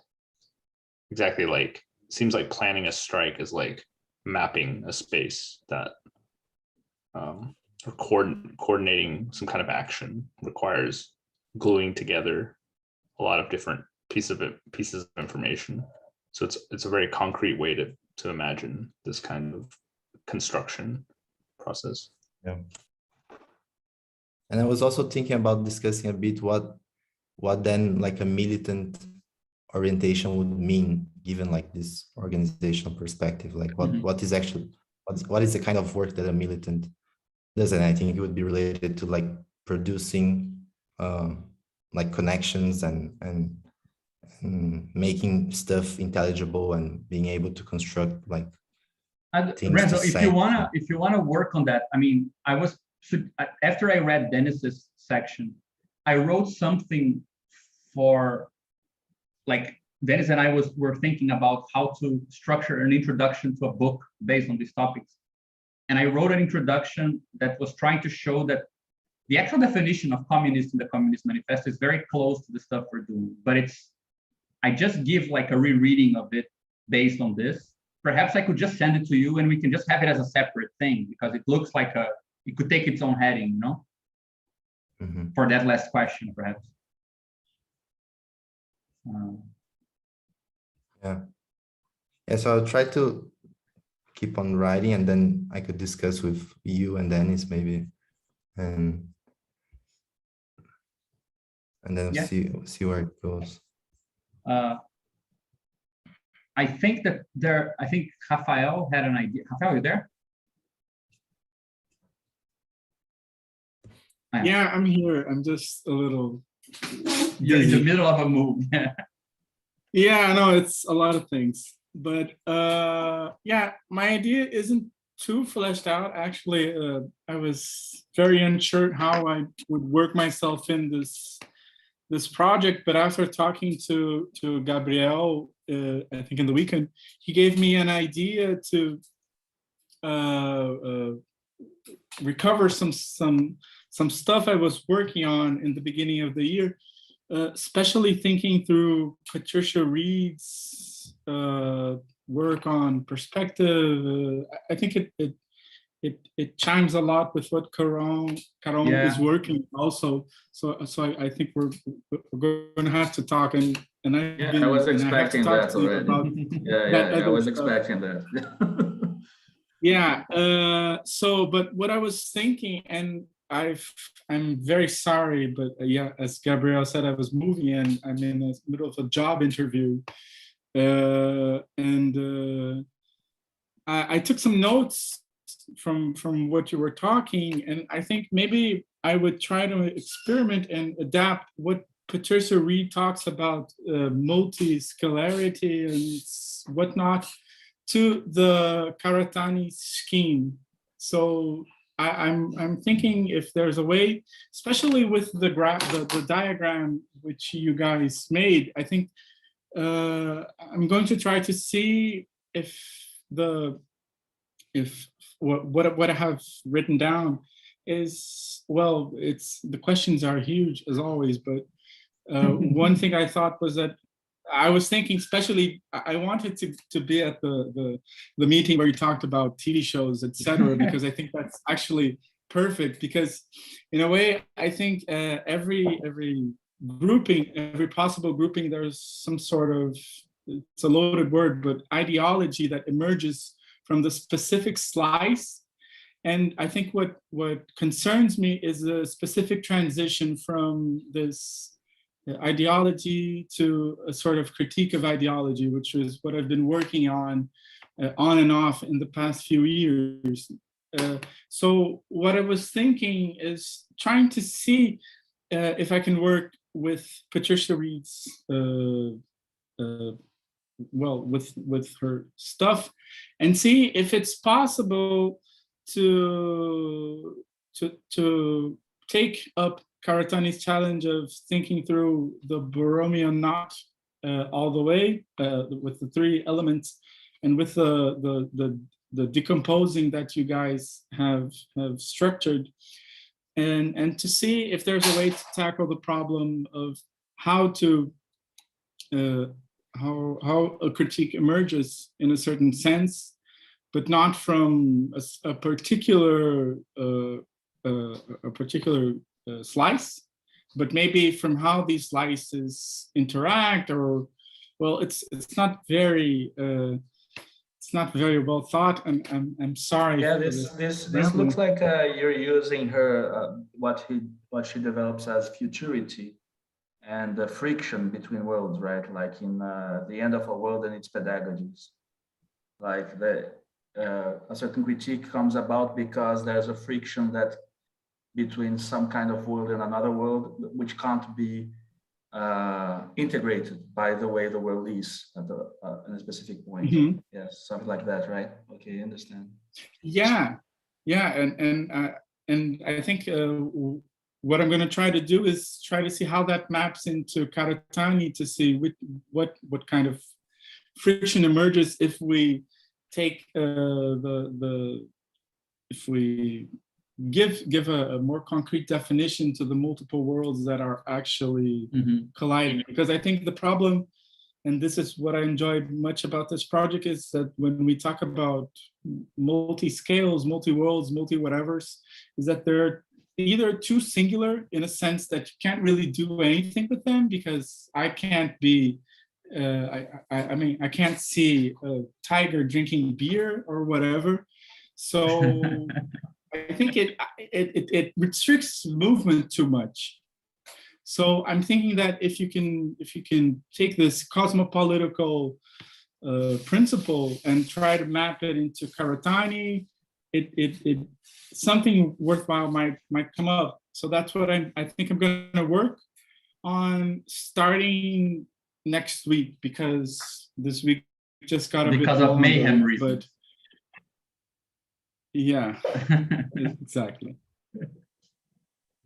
A: exactly, like, seems like planning a strike is like mapping a space that or coordinating some kind of action requires gluing together a lot of different pieces of information. So it's a very concrete way to imagine this kind of construction process.
I: Yeah. And I was also thinking about discussing a bit what then like a militant orientation would mean, given like this organizational perspective, like what is actually, what is the kind of work that a militant does. And I think it would be related to like producing like connections and making stuff intelligible and being able to construct like things.
C: Renzo, if you wanna work on that, I mean, after I read Dennis's section, I wrote something for, like, Dennis and I were thinking about how to structure an introduction to a book based on these topics. And I wrote an introduction that was trying to show that the actual definition of communist in the Communist Manifesto is very close to the stuff we're doing, but I just give like a rereading of it based on this. Perhaps I could just send it to you and we can just have it as a separate thing, because it looks like it could take its own heading, you know? For that last question, perhaps.
I: Yeah, so I'll try to keep on writing, and then I could discuss with you and Dennis maybe, and then see where it goes.
C: I think Rafael had an idea. Rafael, you there?
J: Yeah, I'm here. I'm just a little.
C: You're in the middle of a move.
J: Yeah, I know it's a lot of things, but yeah, my idea isn't too fleshed out. Actually, I was very unsure how I would work myself in this project, but after talking to Gabriel, I think in the weekend, he gave me an idea to recover some stuff I was working on in the beginning of the year, especially thinking through Patricia Reed's work on perspective. I think it chimes a lot with what Caron is working also. So I think we're going to have to talk, and
F: I was expecting that already. I was expecting that.
J: Yeah. So, but what I was thinking, and I'm very sorry, but yeah, as Gabriel said, I was moving and I'm in the middle of a job interview, and I took some notes from what you were talking, and I think maybe I would try to experiment and adapt what Patricia Reed talks about, multi-scalarity and whatnot, to the Karatani scheme. So I'm thinking if there's a way, especially with the diagram which you guys made, I think I'm going to try to see if what I have written down is, well, the questions are huge as always, but one thing I thought was that I was thinking, especially, I wanted to be at the meeting where you talked about TV shows, etc., because I think that's actually perfect. Because in a way, I think every grouping, every possible grouping, there's some sort of, it's a loaded word, but ideology that emerges from the specific slice. And I think what concerns me is a specific transition from this ideology to a sort of critique of ideology, which is what I've been working on and off in the past few years. So what I was thinking is trying to see if I can work with Patricia Reed's, well, with her stuff, and see if it's possible to take up Karatani's challenge of thinking through the Borromean knot all the way with the three elements, and with the decomposing that you guys have structured, and to see if there's a way to tackle the problem of how a critique emerges in a certain sense, but not from a particular a particular slice, but maybe from how these slices interact, or well, it's not very well thought. I'm sorry.
F: Yeah,
J: for
F: this
J: rambling.
F: looks like you're using her what she develops as futurity and the friction between worlds, right? Like in the end of a world and its pedagogies, like a certain critique comes about because there's a friction that between some kind of world and another world, which can't be integrated by the way the world is at a specific point.
J: Mhm.
F: Yes, something like that, right? Okay, understand.
J: Yeah, and I think what I'm going to try to do is try to see how that maps into Karatani, to see what kind of friction emerges if we take if we give a more concrete definition to the multiple worlds that are actually colliding. Because I think the problem, and this is what I enjoyed much about this project, is that when we talk about multi-scales, multi-worlds, multi-whatevers, is that they're either too singular in a sense that you can't really do anything with them, because I can't be, I mean, I can't see a tiger drinking beer or whatever. So I think it restricts movement too much. So I'm thinking that if you can take this cosmopolitical principle and try to map it into Karatani, it something worthwhile might come up. So that's what I think I'm going to work on starting next week, because this week just got a bit
C: because of
J: longer,
C: mayhem reasons.
J: But yeah, exactly.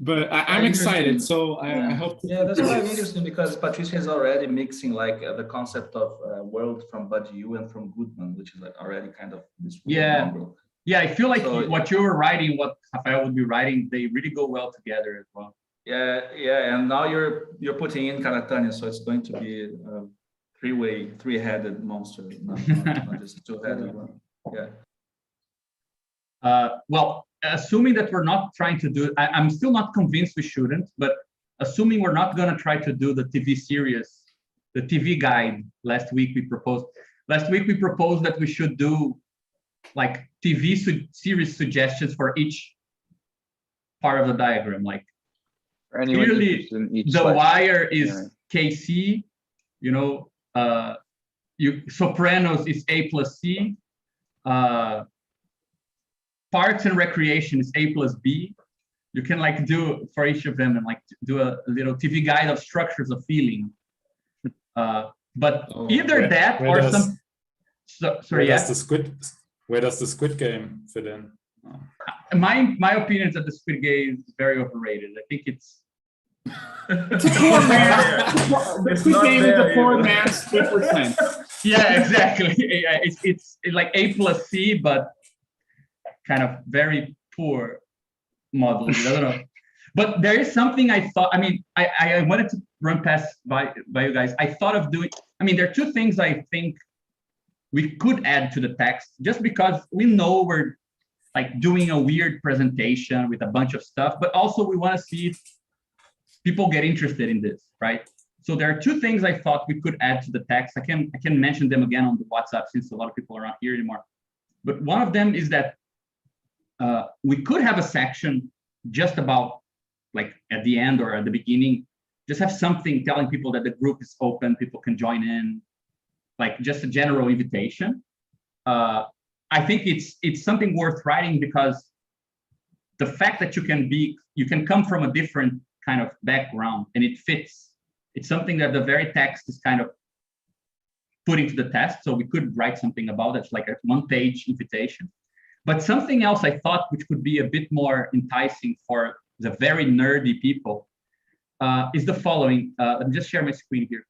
J: But I'm excited, so I hope.
F: Yeah, that's quite interesting, because Patricia is already mixing like the concept of world from Badiou and from Goodman, which is like already kind of this.
C: Yeah. Yeah, I feel like
F: So,
C: what you were writing, what Rafael would be writing, they really go well together as well.
F: Yeah, and now you're putting in Karatani, so it's going to be a three-headed monster, not just two-headed one. Yeah.
C: Well, assuming that we're not trying to do, I'm still not convinced we shouldn't, but assuming we're not going to try to do the TV series, the TV guide. Last week we proposed that we should do like TV series suggestions for each part of the diagram. Like clearly the wire is KC, you know, Sopranos is A+C, Parks and Recreation is A+B. You can like do for each of them and like do a little TV guide of structures of feeling. But either that or some. Sorry,
B: Where does the Squid Game fit in?
C: My opinion is that the Squid Game is very overrated. I think it's.
J: It's a poor man. The Squid Game is a poor man's 2%.
C: Yeah, exactly. It's like A+C, but kind of very poor modeling. I don't know. But there is something I thought, I mean, I wanted to run past by you guys. I thought of doing, I mean, there are two things I think we could add to the text, just because we know we're like doing a weird presentation with a bunch of stuff, but also we want to see if people get interested in this, right? So there are two things I thought we could add to the text. I can mention them again on the WhatsApp since a lot of people are not here anymore. But one of them is that we could have a section just about, like at the end or at the beginning, just have something telling people that the group is open, people can join in, like just a general invitation. I think it's something worth writing, because the fact that you can come from a different kind of background and it fits. It's something that the very text is kind of putting to the test. So we could write something about it, like a one-page invitation. But something else I thought which could be a bit more enticing for the very nerdy people is the following. Let me just share my screen here.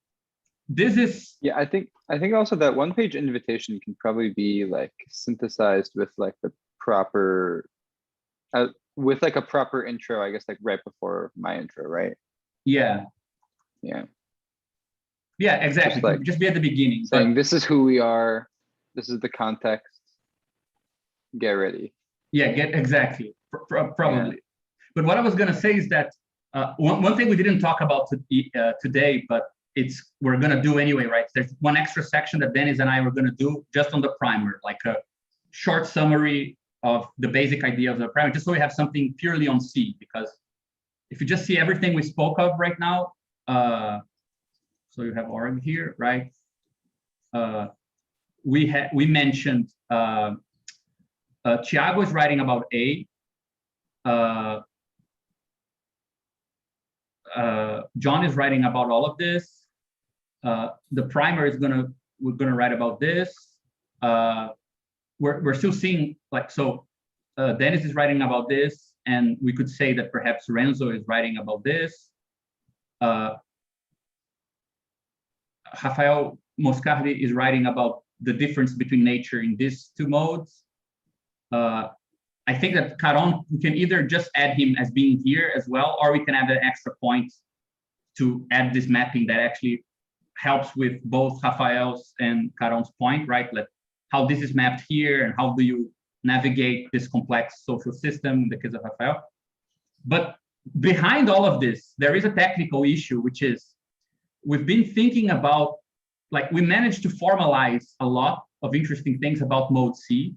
C: This is,
E: yeah, I think also that one-page invitation can probably be like synthesized with like the proper with like a proper intro, I guess, like right before my intro, right?
C: Yeah, exactly. Just be at the beginning,
E: saying this is who we are, this is the context, get ready.
C: Yeah, exactly. Probably. But what I was going to say is that one thing we didn't talk about today, but we're going to do anyway, right? There's one extra section that Dennis and I were going to do just on the primer, like a short summary of the basic idea of the primer, just so we have something purely on C, because if you just see everything we spoke of right now, so you have org here, right? We mentioned Thiago is writing about A. John is writing about all of this. The primer is we're gonna write about this. We're still seeing, like, so Dennis is writing about this, and we could say that perhaps Renzo is writing about this. Rafael Moscardi is writing about the difference between nature in these two modes. I think that Caron, we can either just add him as being here as well, or we can add an extra point to add this mapping that actually helps with both Rafael's and Caron's point, right? Like how this is mapped here and how do you navigate this complex social system in the case of Rafael. But behind all of this, there is a technical issue, which is we've been thinking about, like, we managed to formalize a lot of interesting things about mode C,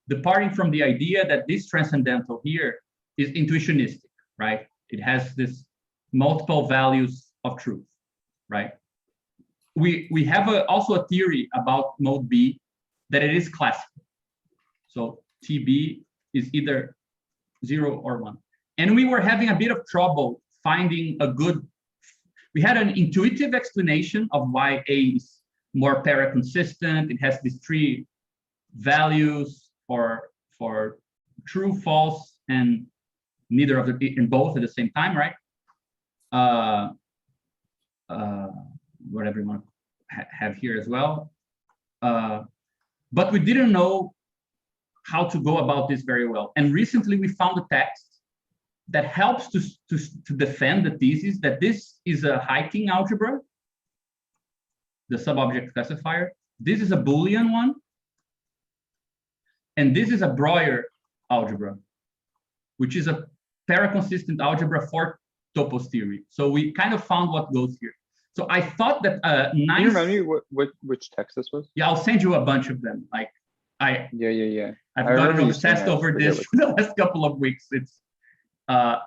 C: departing from the idea that this transcendental here is intuitionistic, right? It has this multiple values of truth, right? We have also a theory about mode B that it is classical. So TB is either 0 or 1. And we were having a bit of trouble finding a good, we had an intuitive explanation of why A is more para-consistent. It has these 3 values for true, false, and neither of the, in both at the same time, right? Whatever you want to have here as well. But we didn't know how to go about this very well. And recently we found a text that helps to defend the thesis that this is a Heiting algebra, the subobject classifier. This is a Boolean one. And this is a Breuer algebra, which is a para-consistent algebra for topos theory. So we kind of found what goes here. So I thought that nice.
E: Can you remind me which text this was?
C: Yeah, I'll send you a bunch of them. Like
E: Yeah.
C: I've gotten obsessed over this for the last couple of weeks. It's and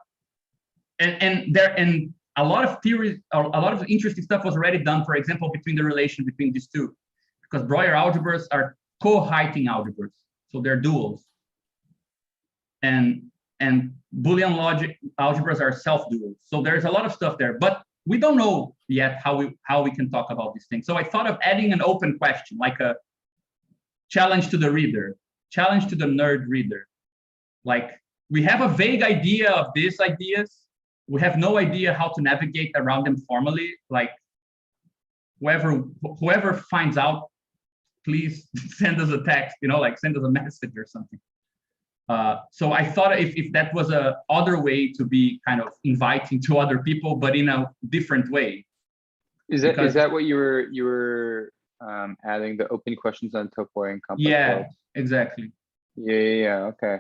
C: a lot of theories, a lot of interesting stuff was already done. For example, between the relation between these two, because Breuer algebras are co-Heiting algebras, so they're duals. And Boolean logic algebras are self-duals. So there's a lot of stuff there, but we don't know yet how we can talk about these things. So I thought of adding an open question, like a challenge to the reader, challenge to the nerd reader. Like, we have a vague idea of these ideas. We have no idea how to navigate around them formally. Like, whoever finds out, please send us a text, like send us a message or something. So I thought if that was a other way to be kind of inviting to other people, but in a different way.
E: Is that what you were adding, the open questions on Topoi and complex worlds?
C: Exactly.
E: Yeah. Okay.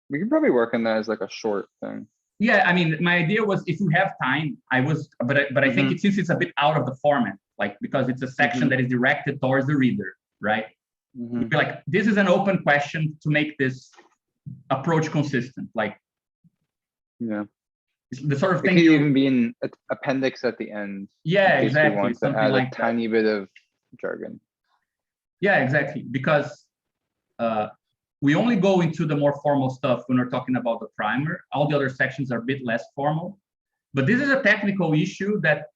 E: We can probably work on that as like a short thing.
C: Yeah, I mean, my idea was if we have time, but I think since it's a bit out of the format, like, because it's a section that is directed towards the reader, right? We'd be like, this is an open question to make this approach consistent. Like,
E: yeah,
C: the sort of
E: it
C: thing
E: could even be an appendix at the end.
C: Yeah,
E: in case we
C: exactly.
E: want to
C: Something
E: add
C: like
E: a tiny bit of jargon.
C: Yeah, exactly. Because we only go into the more formal stuff when we're talking about the primer. All the other sections are a bit less formal. But this is a technical issue that,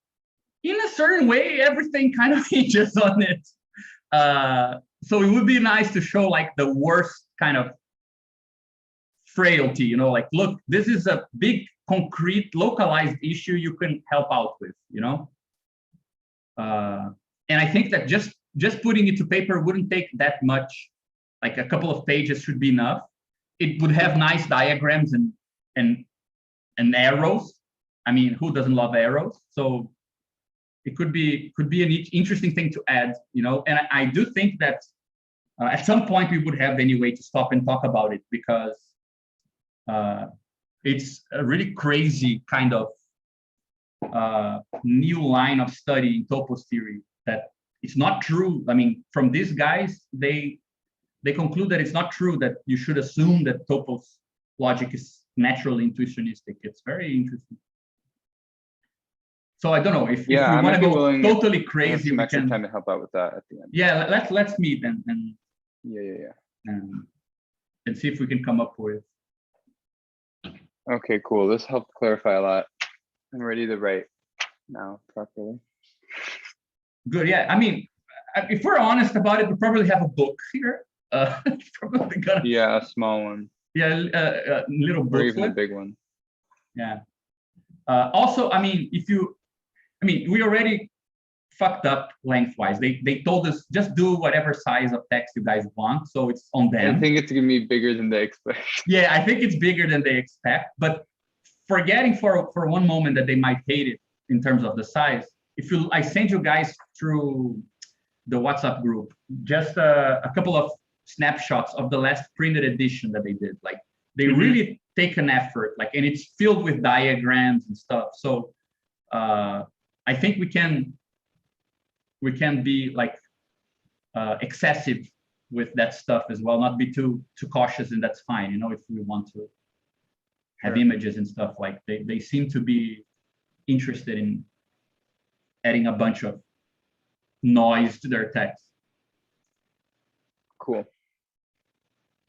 C: in a certain way, everything kind of hinges on it. So it would be nice to show like the worst kind of frailty, like, look, this is a big, concrete, localized issue you can help out with, And I think that just putting it to paper wouldn't take that much. Like, a couple of pages should be enough. It would have nice diagrams and arrows. I mean, who doesn't love arrows? So it could be an interesting thing to add, And I do think that at some point we would have any way to stop and talk about it, because it's a really crazy kind of new line of study in topos theory that it's not true. I mean, from these guys, they conclude that it's not true that you should assume that topos logic is naturally intuitionistic. It's very interesting. So I don't know if we want to go totally crazy.
E: Some
C: we
E: extra
C: can
E: time to help out with that at the end.
C: Yeah, let's meet and and see if we can come up with.
E: Okay, cool. This helped clarify a lot. I'm ready to write now properly.
C: Good. Yeah. I mean, if we're honest about it, we probably have a book here. Probably gonna.
E: Yeah, a small one.
C: Yeah, a little booklet.
E: Or even a big one.
C: Yeah. Also, I mean, we already fucked up lengthwise. They told us just do whatever size of text you guys want, so it's on them.
E: I think it's gonna be bigger than they expect.
C: Yeah, I think it's bigger than they expect, but forgetting for one moment that they might hate it in terms of the size. I send you guys through the WhatsApp group just a couple of snapshots of the last printed edition that they did. Like they really take an effort, like, and it's filled with diagrams and stuff. So I think we can be like excessive with that stuff as well, not be too cautious, and that's fine. You know, if we want to have images and stuff, like they seem to be interested in adding a bunch of noise to their text.
E: Cool.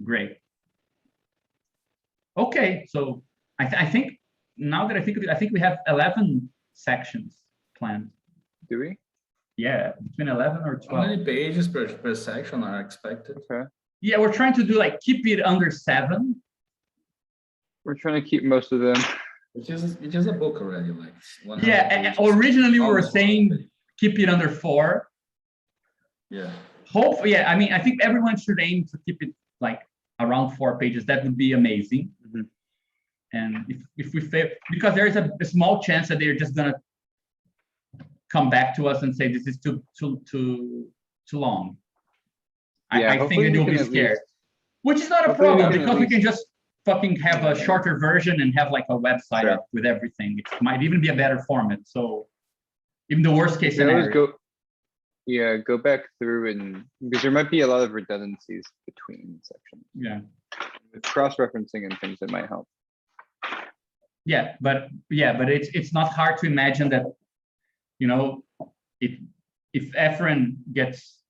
C: Great. Okay, so I think now that I think of it, I think we have 11 sections planned.
E: Do we?
C: Yeah, between 11 or 12.
F: How many pages per section are expected?
E: Okay.
C: Yeah, we're trying to do like keep it under 7.
E: We're trying to keep most of them.
F: Which is a book already, like 100
C: Yeah,
F: pages.
C: originally we were
F: Almost
C: saying
F: 100.
C: keep it under 4.
F: Yeah.
C: Hopefully, yeah, I mean, I think everyone should aim to keep it like around 4 pages. That would be amazing. And if we fail, because there is a small chance that they're just gonna come back to us and say this is too long.
E: Yeah,
C: I think they will be scared, which is not a problem because we can just fucking have a shorter version and have like a website up with everything. It might even be a better format. So even the worst case scenario.
E: Go back through and because there might be a lot of redundancies between sections.
C: Yeah.
E: With cross-referencing and things that might help.
C: Yeah, but it's not hard to imagine that, you know, if Efren gets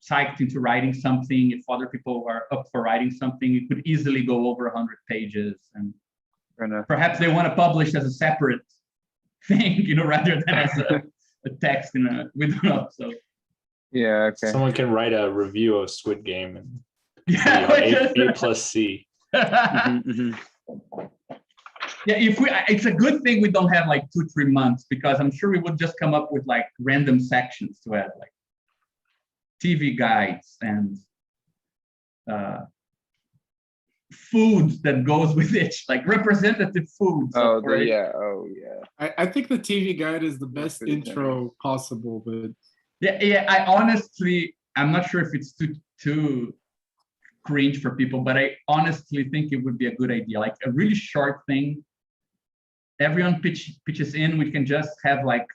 C: psyched into writing something, if other people are up for writing something, it could easily go over 100 pages, and perhaps they want to publish as a separate thing, you know, rather than as a text in a, we don't know. So
E: yeah, okay.
A: Someone can write a review of Squid Game and A+C. Yeah, it's a good thing we don't have like 2-3 months, because I'm sure we would just come up with like random sections to add, like TV guides and food that goes with it, like representative foods.
J: I think the TV guide is the best intro possible, but
C: I'm not sure if it's too cringe for people, but I honestly think it would be a good idea, like a really short thing. Everyone pitches in. We can just have like,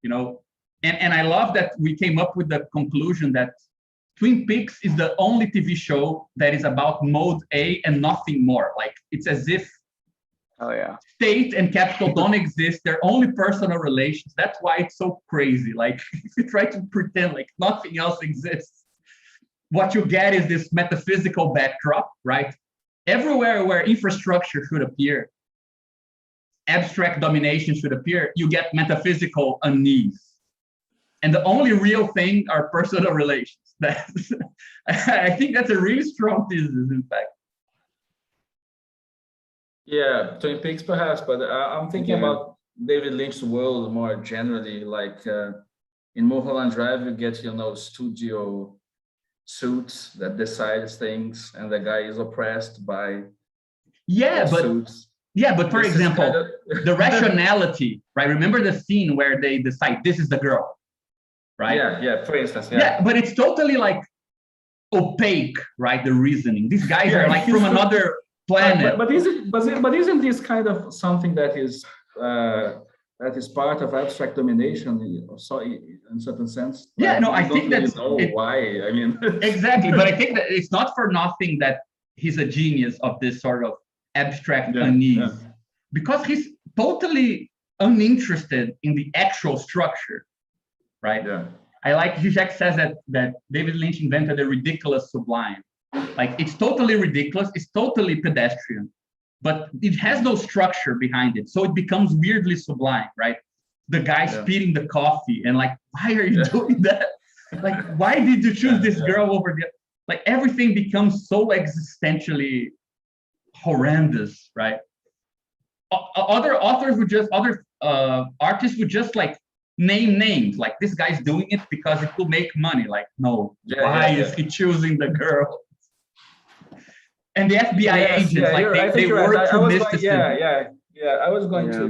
C: you know, and I love that we came up with the conclusion that Twin Peaks is the only TV show that is about mode A and nothing more. Like it's as if state and capital don't exist. They're only personal relations. That's why it's so crazy. Like if you try to pretend like nothing else exists, what you get is this metaphysical backdrop, right? Everywhere where infrastructure should appear, abstract domination should appear, you get metaphysical unease. And the only real thing are personal relations. I think that's a really strong thesis, in fact.
F: Yeah, Twin Peaks perhaps, but I'm thinking about David Lynch's world more generally. Like in Mulholland Drive, you get, you know, studio suits that decides things, and the guy is oppressed by suits.
C: Yeah, but for example, the rationality, right? Remember the scene where they decide this is the girl, right?
F: Yeah, for instance.
C: Yeah, but it's totally like opaque, right? The reasoning. These guys are like from another planet.
F: But isn't this kind of something that is part of abstract domination in certain sense?
C: Yeah,
F: Like,
C: no, I
F: we
C: think
F: don't
C: that's
F: really know why. I mean,
C: exactly. But I think that it's not for nothing that he's a genius of this sort of abstract unease, because he's totally uninterested in the actual structure, right?
F: Yeah.
C: I like Zizek says that David Lynch invented a ridiculous sublime. Like, it's totally ridiculous, it's totally pedestrian, but it has no structure behind it, so it becomes weirdly sublime, right? The guy spitting the coffee, and like, why are you doing that? Like, why did you choose this girl over the? Like, everything becomes so existentially horrendous, right? Other authors would just, artists would just like name names, like, this guy's doing it because it will make money. Like, no, why is he choosing the girl? And the FBI agents, like, they work through mysticism.
F: I was going to,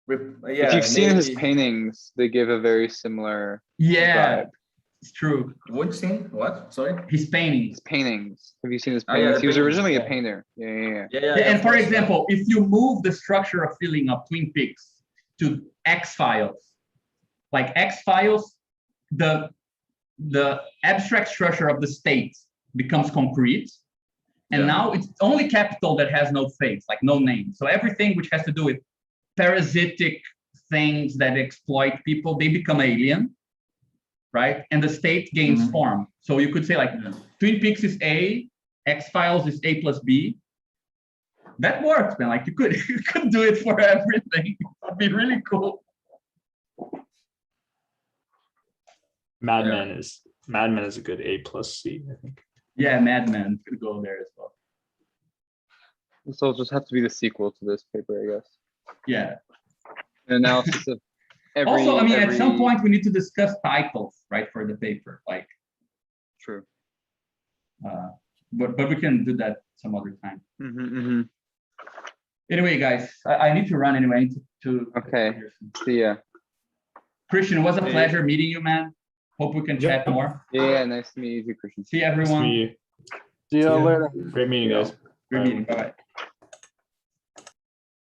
E: If you've seen his paintings, they give a very similar vibe.
C: It's true.
F: Which scene? What? Sorry?
C: His paintings.
E: His paintings. Have you seen his paintings? He was originally a painter. Yeah.
C: And for example, if you move the structure of feeling of Twin Peaks to X-Files, like X-Files, the abstract structure of the state becomes concrete. And now it's only capital that has no face, like no name. So everything which has to do with parasitic things that exploit people, they become alien, right? And the state gains form. So you could say like Twin Peaks is A, X-Files is A plus B. That works, man. Like, you could do it for everything. It'd be really cool.
A: Mad Men is a good A plus C, I think.
C: Yeah, Mad Men could go there as well.
E: This will just have to be the sequel to this paper, I guess.
C: Yeah.
E: An analysis of every.
C: Also, I mean, at some point we need to discuss titles, right, for the paper. Like.
E: True.
C: But we can do that some other time.
E: Mm-hmm.
C: Anyway, guys, I need to run anyway. I need to
E: Okay. See ya.
C: Christian, it was a pleasure meeting you, man. Hope we can chat more.
E: Yeah, nice to meet you, Christian.
C: See everyone.
A: See you.
H: See you later.
A: Great meeting, guys.
C: Good meeting. Bye-bye.